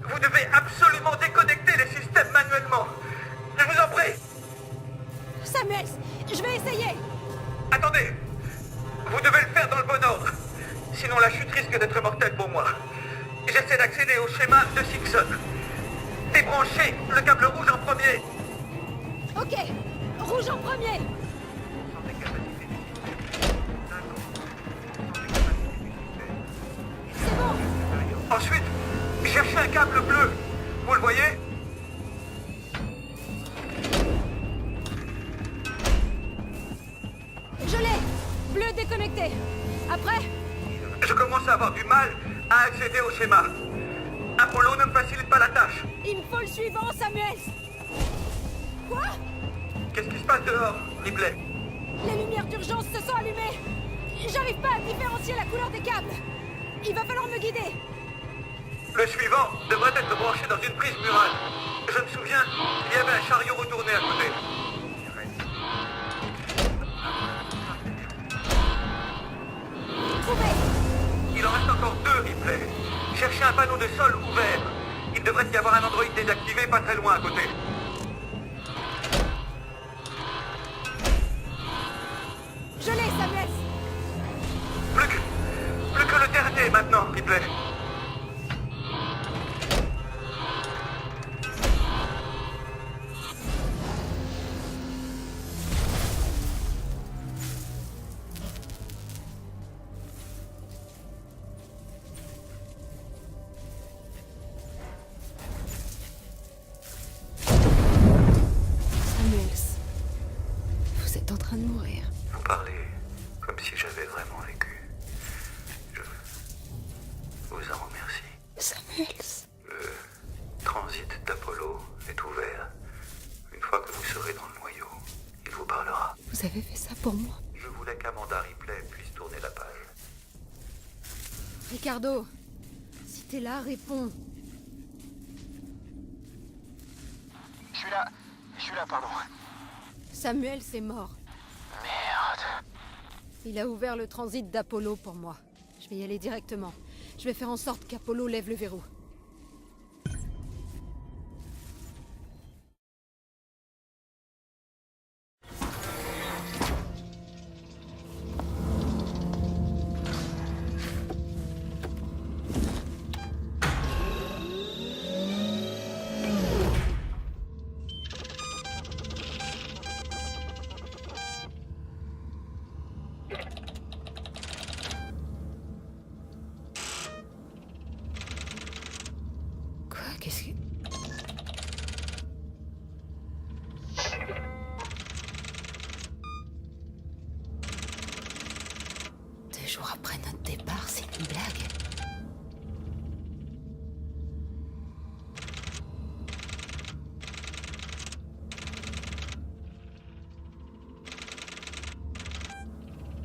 S12: vous devez absolument déconnecter les systèmes manuellement. Je vous en prie.
S13: Samuels, je vais essayer.
S12: Attendez. Vous devez le faire dans le bon ordre. Sinon la chute risque d'être mortelle pour moi. J'essaie d'accéder au schéma de Sixon. Débranchez le câble rouge en premier.
S13: Ok, rouge en premier. C'est bon.
S12: Ensuite, cherchez un câble bleu. Vous le voyez?
S13: Je l'ai. Bleu déconnecté. Après?
S12: Je commence à avoir du mal à accéder au schéma. Apollo ne me facilite pas la tâche.
S13: Il me faut le suivant, Samuels. Quoi?
S12: Qu'est-ce qui se passe dehors, Ripley?
S13: Les lumières d'urgence se sont allumées. J'arrive pas à différencier la couleur des câbles. Il va falloir me guider.
S12: Le suivant devrait être branché dans une prise murale. Je me souviens, il y avait un chariot retourné à côté.
S13: Trouvé.
S12: Il en reste encore 2, Ripley. Cherchez un panneau de sol ouvert. Il devrait y avoir un Android désactivé pas très loin à côté.
S13: Je l'ai, Samuels.
S12: Plus que le dernier maintenant, Ripley.
S3: Samuels, vous êtes en train de mourir.
S12: Vous parlez comme si j'avais vraiment vécu. Je vous en remercie.
S3: Samuels.
S12: Le transit d'Apollo est ouvert. Une fois que vous serez dans le noyau, il vous parlera.
S3: Vous avez fait ça pour moi.
S12: Je voulais qu'Amanda Ripley puisse tourner la page.
S13: Ricardo, si t'es là, réponds.
S17: Je suis là, pardon.
S13: Samuels est mort.
S17: Merde.
S13: Il a ouvert le transit d'Apollo pour moi. Je vais y aller directement. Je vais faire en sorte qu'Apollo lève le verrou.
S3: Qu'est-ce que... Deux jours après notre départ, c'est une blague.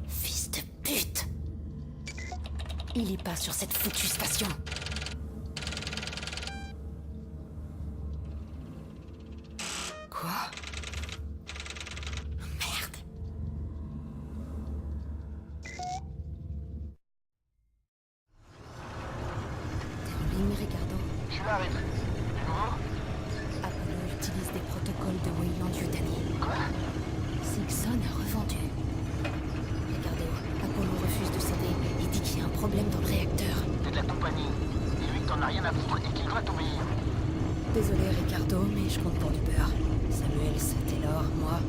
S3: Fils de pute! Il y passe sur cette foutue station. Quoi? Merde. T'es en ligne, Ricardo?
S17: Je suis là, Rick.
S3: Apollo utilise des protocoles de Weyland-Yutani. Quoi? Sixon a revendu. Ricardo, Apollo refuse de céder et dit qu'il y a un problème dans le réacteur.
S17: T'es de la compagnie. Dis-lui que t'en as rien à foutre et qu'il doit t'obéir.
S3: Désolé, Ricardo, mais je compte pour du beurre. Samuels, Taylor, moi,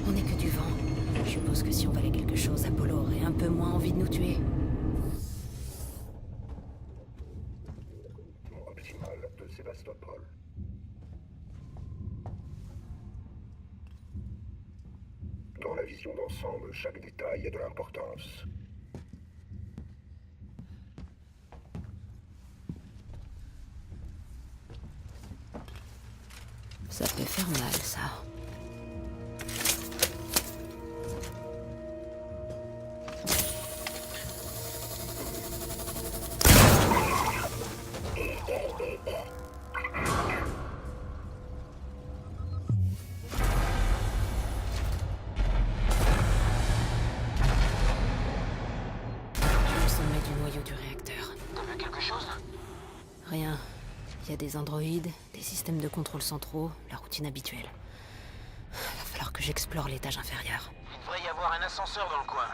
S3: on n'est que du vent. Je suppose que si on valait quelque chose, Apollo aurait un peu moins envie de nous tuer.
S7: Optimal de Sébastopol. Dans la vision d'ensemble, chaque détail a de l'importance.
S3: Ça peut faire mal, ça. noyau du réacteur.
S17: T'as vu quelque chose?
S3: Rien. Il y a des androïdes, des systèmes de contrôle centraux, la routine habituelle. Va falloir que j'explore l'étage inférieur.
S17: Il devrait y avoir un ascenseur dans le coin.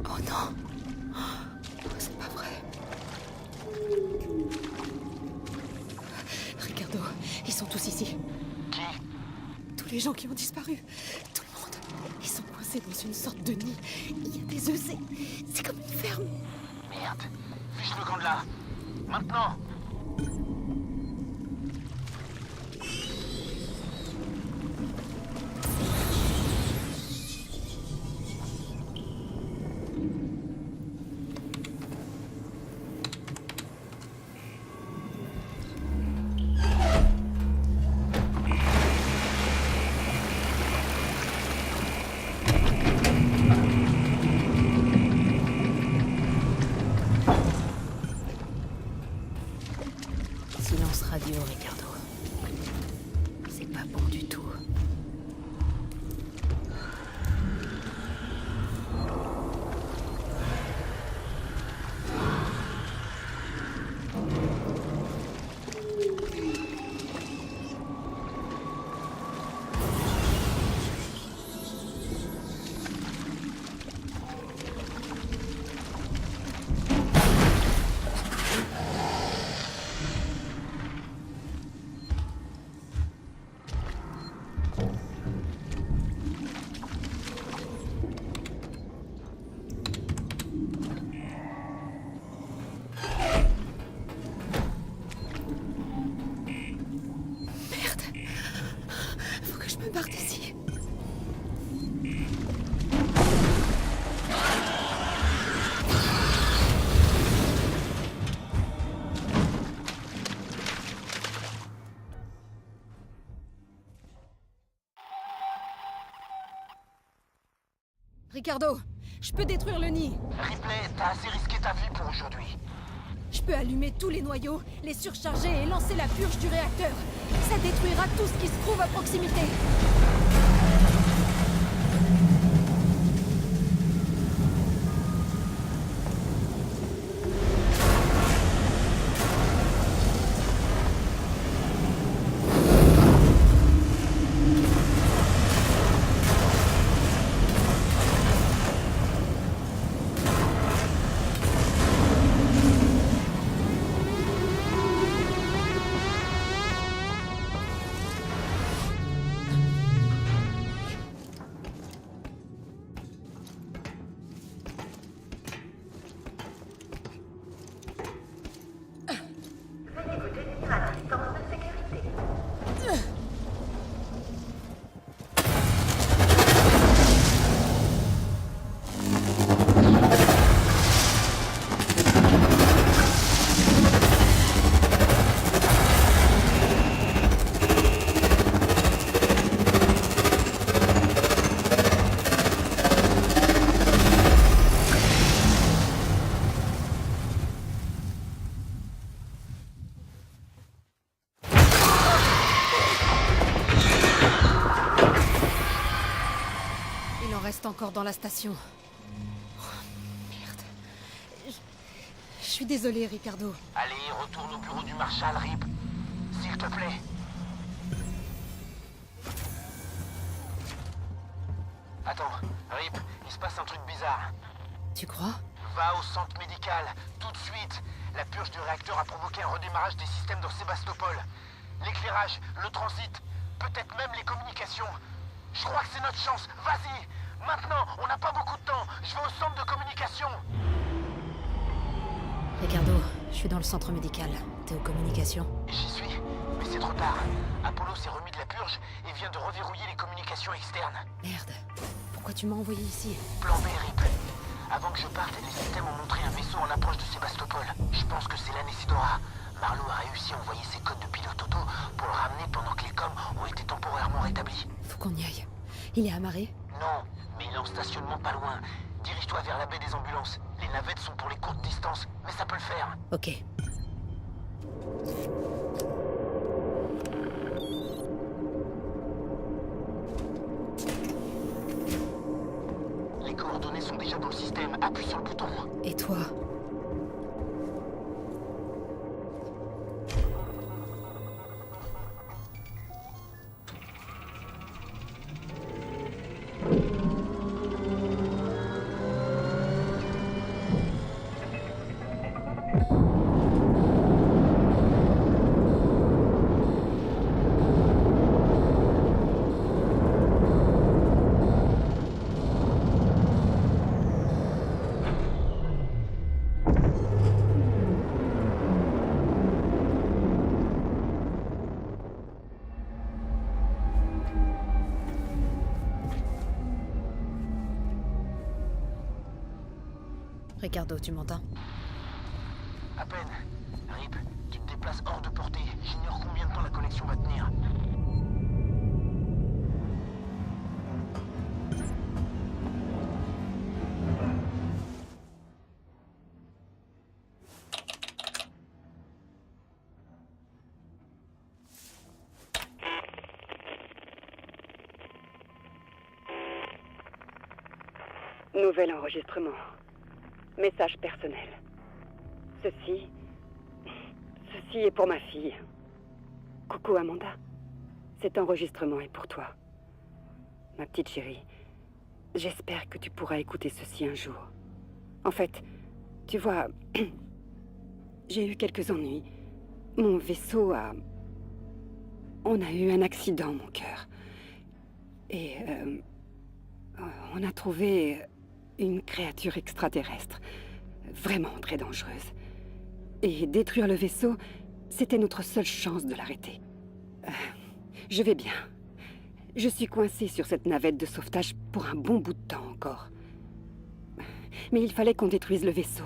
S3: Oh non! C'est pas vrai. Ricardo, ils sont tous ici.
S17: Qui?
S3: Tous les gens qui ont disparu. Tout le monde. Ils sont coincés dans une sorte de nid. Il y a des œufs, c'est comme une ferme.
S17: Merde. Fiche le camp de là. Maintenant.
S3: Silence radio, Ricardo. C'est pas bon du tout. Faut que je me barre d'ici. Ricardo, je peux détruire le nid.
S17: Ripley, t'as assez risqué ta vie pour aujourd'hui.
S13: Je peux allumer tous les noyaux, les surcharger et lancer la purge du réacteur. Ça détruira tout ce qui se trouve à proximité. Encore dans la station. Oh, merde. Je suis désolée, Ricardo.
S17: Allez, retourne au bureau du Marshal, Rip. S'il te plaît. Attends, Rip, il se passe un truc bizarre.
S3: Tu crois?
S17: Va au centre médical, tout de suite. La purge du réacteur a provoqué un redémarrage des systèmes dans Sébastopol. L'éclairage, le transit, peut-être même les communications. Je crois que c'est notre chance. Vas-y, Maintenant, on n'a pas beaucoup de temps. Je vais au centre de communication.
S3: Ricardo, je suis dans le centre médical. T'es aux communications?
S17: J'y suis, mais c'est trop tard. Apollo s'est remis de la purge et vient de reverrouiller les communications externes.
S3: Merde. Pourquoi tu m'as envoyé ici?
S17: Plan B, Rip. Avant que je parte, les systèmes ont montré un vaisseau en approche de Sébastopol. Je pense que c'est l'Anesidora. Marlowe a réussi à envoyer ses codes de pilote auto pour le ramener pendant que les coms ont été temporairement rétablis.
S3: Faut qu'on y aille. Il est amarré?
S17: Non, mais il est en stationnement pas loin. Dirige-toi vers la baie des ambulances. Les navettes sont pour les courtes distances, mais ça peut le faire.
S3: Ok.
S17: Les coordonnées sont déjà dans le système. Appuie sur le bouton.
S3: Et toi? Ricardo, tu m'entends?
S17: À peine. Rip, tu te déplaces hors de portée. J'ignore combien de temps la connexion va tenir.
S1: Nouvel enregistrement. Message personnel. Ceci est pour ma fille. Coucou Amanda. Cet enregistrement est pour toi. Ma petite chérie, j'espère que tu pourras écouter ceci un jour. En fait, tu vois, j'ai eu quelques ennuis. Mon vaisseau a... On a eu un accident, mon cœur. Et on a trouvé une créature extraterrestre, vraiment très dangereuse. Et détruire le vaisseau, c'était notre seule chance de l'arrêter. Je vais bien. Je suis coincée sur cette navette de sauvetage pour un bon bout de temps encore. Mais il fallait qu'on détruise le vaisseau.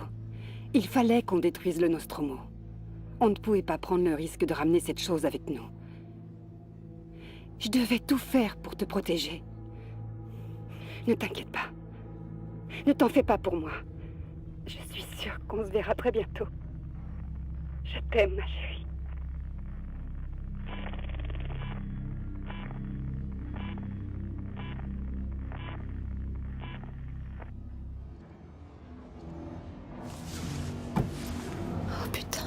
S1: Il fallait qu'on détruise le Nostromo. On ne pouvait pas prendre le risque de ramener cette chose avec nous. Je devais tout faire pour te protéger. Ne t'inquiète pas. Ne t'en fais pas pour moi. Je suis sûre qu'on se verra très bientôt. Je t'aime, ma chérie.
S3: Oh putain.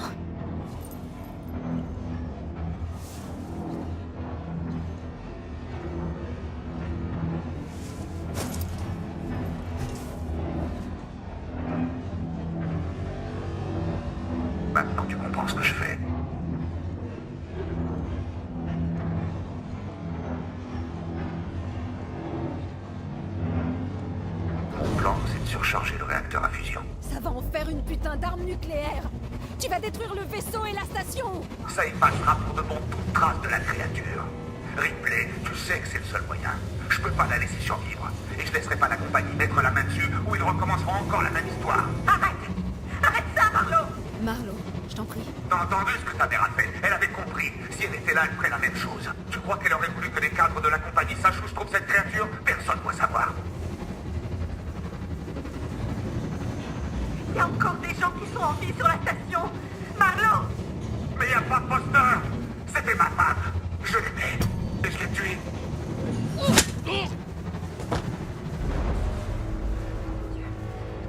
S12: Maintenant, tu comprends ce que je fais. Mon plan, c'est de surcharger le réacteur à fusion.
S13: Ça va en faire une putain d'arme nucléaire. Tu vas détruire le vaisseau et la station.
S12: Ça effacera pour de bon toute trace de la créature. Ripley, tu sais que c'est le seul moyen. Je peux pas la laisser survivre. Et je laisserai pas la compagnie mettre la main dessus ou ils recommenceront encore la même histoire. Arrête! Arrête ça, Marlowe!
S3: Marlowe, je t'en prie.
S12: T'as entendu ce que ta mère a fait? Elle avait compris. Si elle était là, elle ferait la même chose. Tu crois qu'elle aurait voulu que les cadres de la compagnie sachent où se trouve cette créature? Personne ne doit savoir.
S15: Il y a encore des gens qui sont en vie sur la station. Marlowe!
S12: Mais y a pas de posteur! C'était ma femme. Je l'aimais. Et je l'ai tuée.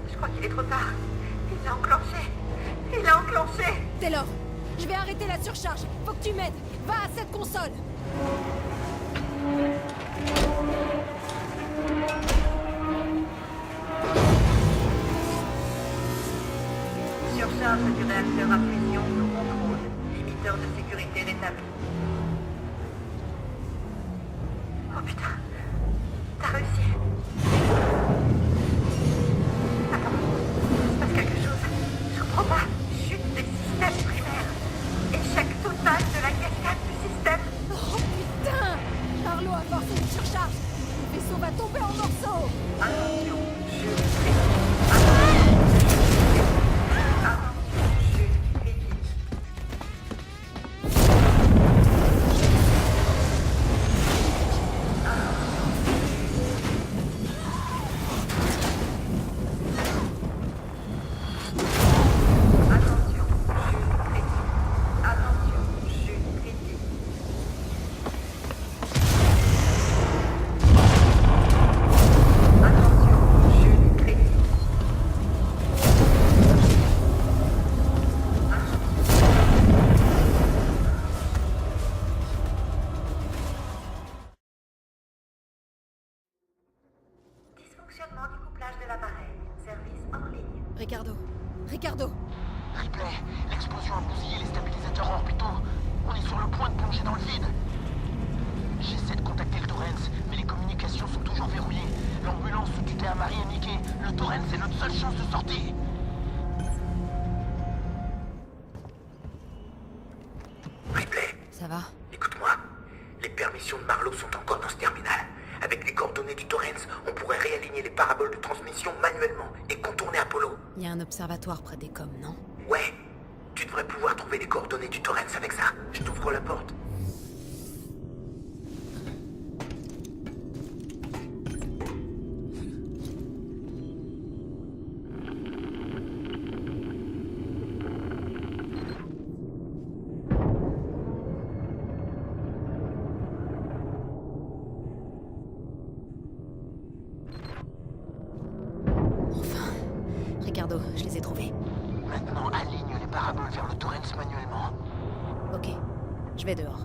S15: Je crois qu'il est trop tard. Il l'a enclenché. Il l'a enclenché.
S13: Taylor, je vais arrêter la surcharge. Faut que tu m'aides. Va à cette console.
S15: Surcharge du réacteur à fusion sous contrôle. Limiteur de sécurité rétabli. Oh putain. T'as réussi. Fonctionnement du couplage de l'appareil. Service en ligne.
S13: Ricardo. Ricardo.
S17: Ripley, l'explosion a bousillé les stabilisateurs orbitaux. On est sur le point de plonger dans le vide. J'essaie de contacter le Torrens, mais les communications sont toujours verrouillées. L'ambulance où tu t'es amarré est niquée. Le Torrens, c'est notre seule chance de sortie.
S15: Ripley.
S3: Ça va?
S15: Écoute-moi. Les permissions de Marlowe sont encore dans ce terminal. Avec les coordonnées du Torrens, on pourrait réaligner les paraboles de transmission manuellement et contourner Apollo.
S3: Il y a un observatoire près des coms, non?
S15: Ouais. Tu devrais pouvoir trouver les coordonnées du Torrens avec ça. Je t'ouvre la porte.
S3: Ricardo, je les ai trouvés.
S17: Maintenant, aligne les paraboles vers le Torrens manuellement.
S3: Ok, je vais dehors.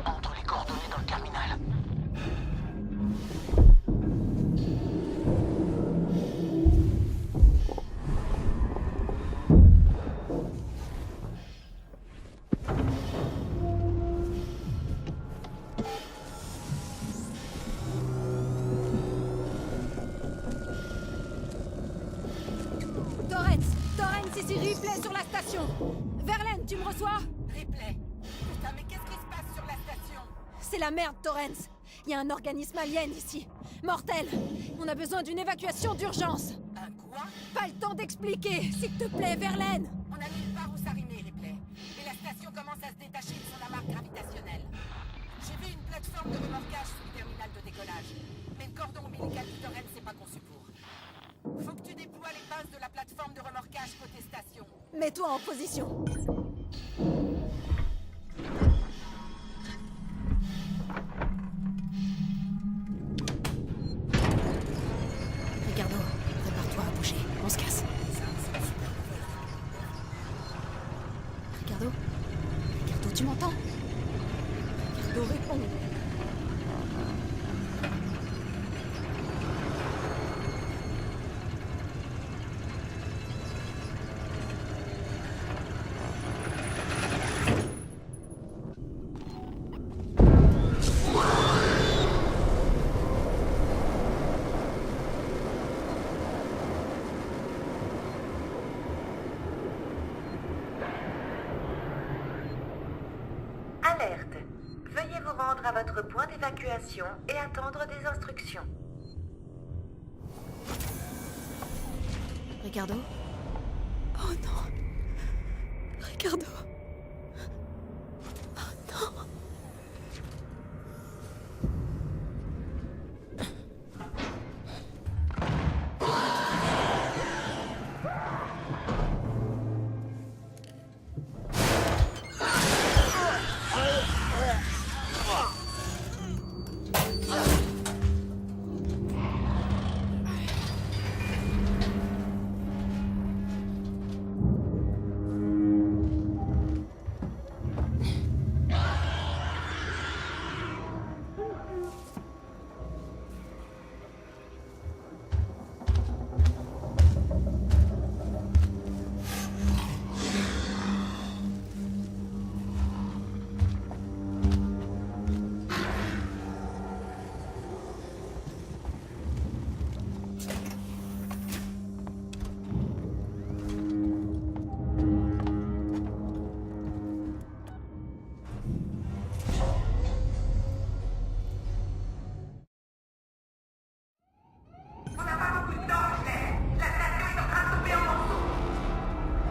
S17: Entre les coordonnées dans le terminal.
S13: Torrens, ici Ripley sur la station. Verlaine, tu me reçois?
S6: Ripley. Putain, mais qu'est-ce qui se passe sur la station?
S13: C'est la merde, Torrens. Il y a un organisme alien ici. Mortel. On a besoin d'une évacuation d'urgence.
S6: Un quoi?
S13: Pas le temps d'expliquer, s'il te plaît, Verlaine.
S6: On a nulle part où s'arrimer, Ripley. Et la station commence à se détacher de son amarre gravitationnelle. J'ai vu une plateforme de remorquage sous le terminal de décollage. Mais le cordon ombilical du Torrens n'est pas conçu pour. Faut que tu déploies les bases de la plateforme de remorquage côté station.
S13: Mets-toi en position.
S3: Ricardo, prépare-toi à bouger. On se casse. Ricardo? Ricardo, tu m'entends? Ricardo, réponds.
S15: Alerte. Veuillez vous rendre à votre point d'évacuation et attendre des instructions.
S3: Ricardo? Oh non. Ricardo. Oh non.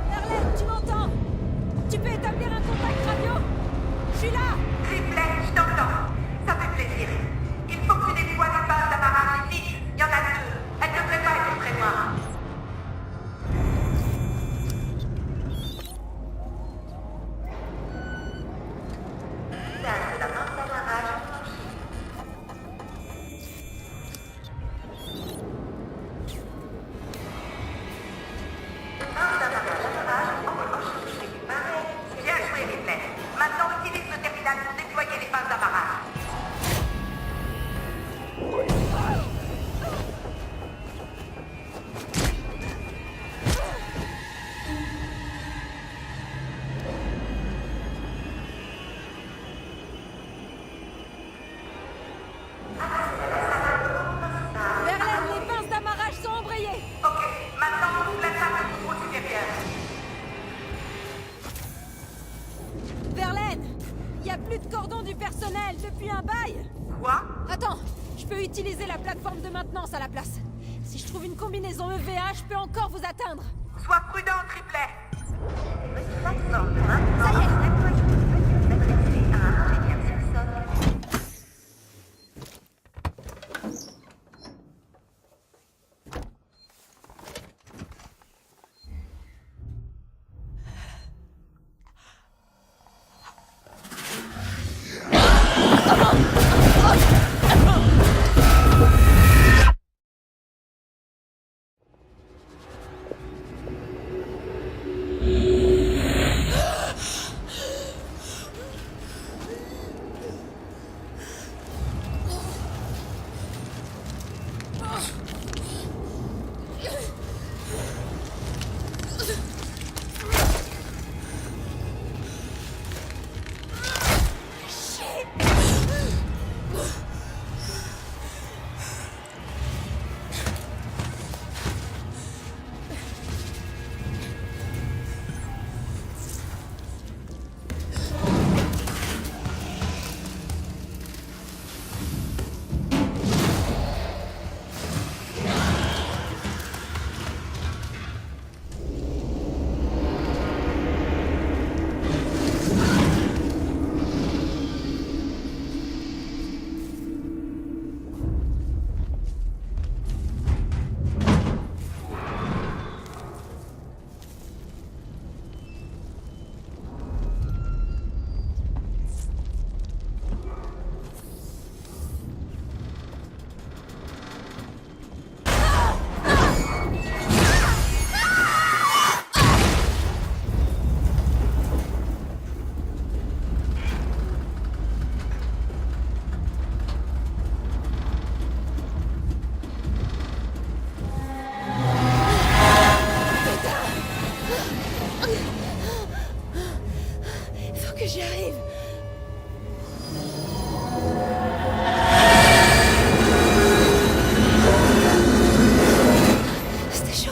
S13: Verlaine, tu m'entends? Tu peux établir un contact radio? Je suis là!
S15: Ripley, je t'entends. Ça fait plaisir. Il faut que tu déploies des bases d'amarrage ici. Il y en a deux. Elles devraient pas être très loin.
S13: de cordon du personnel depuis un bail.
S6: Quoi?
S13: Attends, je peux utiliser la plateforme de maintenance à la place. Si je trouve une combinaison EVA, je peux encore vous atteindre.
S6: Sois prudent, Triplet.
S13: Ça y est. J'y arrive. C'était chaud.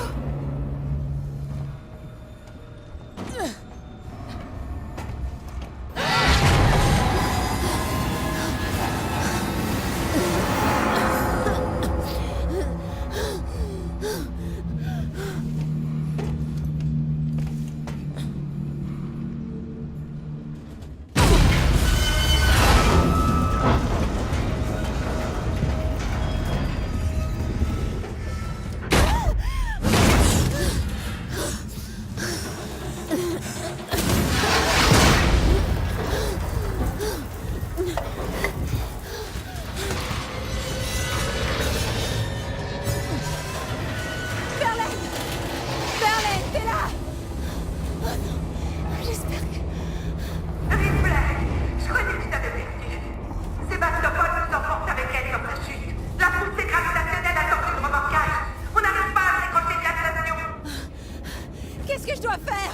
S13: Qu'est-ce que je dois faire?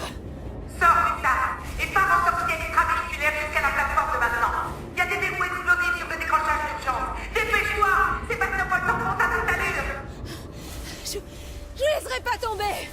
S6: Sors du tas et pars en sortie extravéhiculaire jusqu'à la plateforme de maintenance. Il y a des verrous explosifs sur le déclenchage d'urgence. Dépêche-toi! Sébastopol s'enfonce à toute allure.
S13: Je laisserai pas tomber.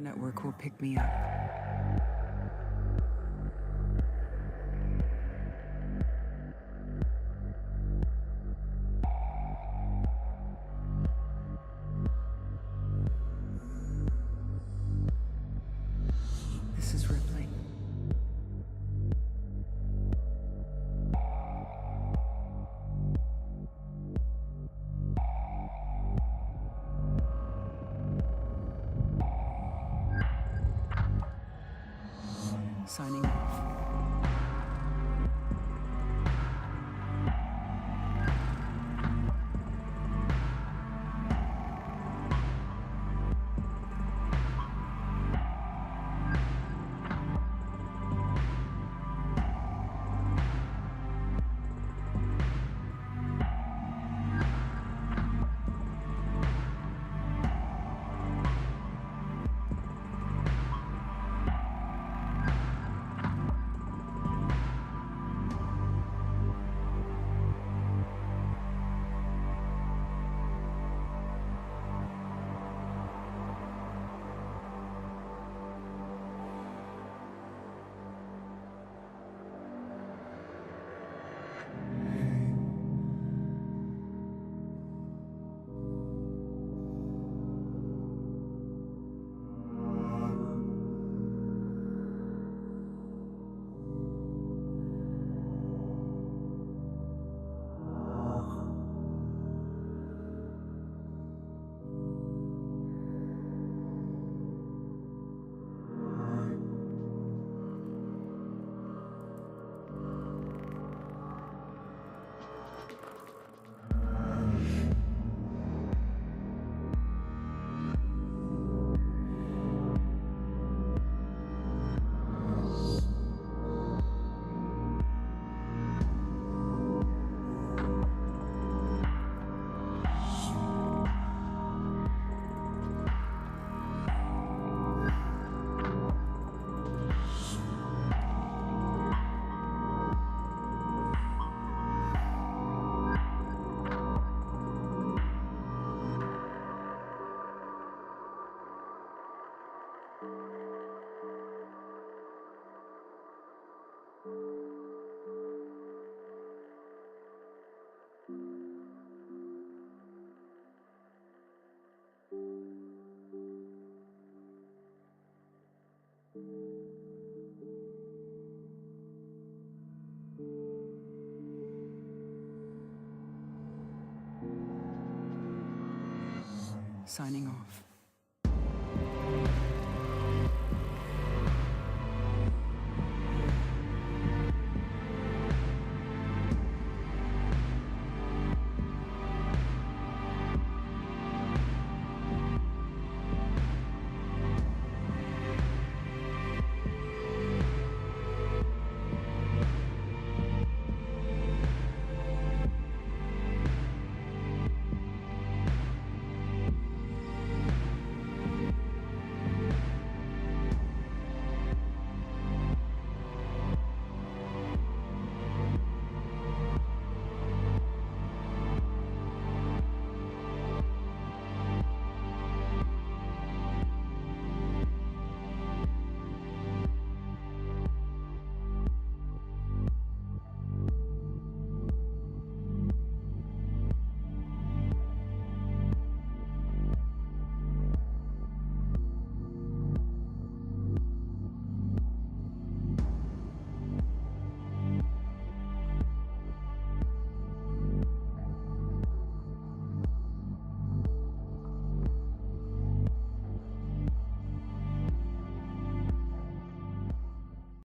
S20: network will pick me up. This is Ripley. Signing off. Signing off.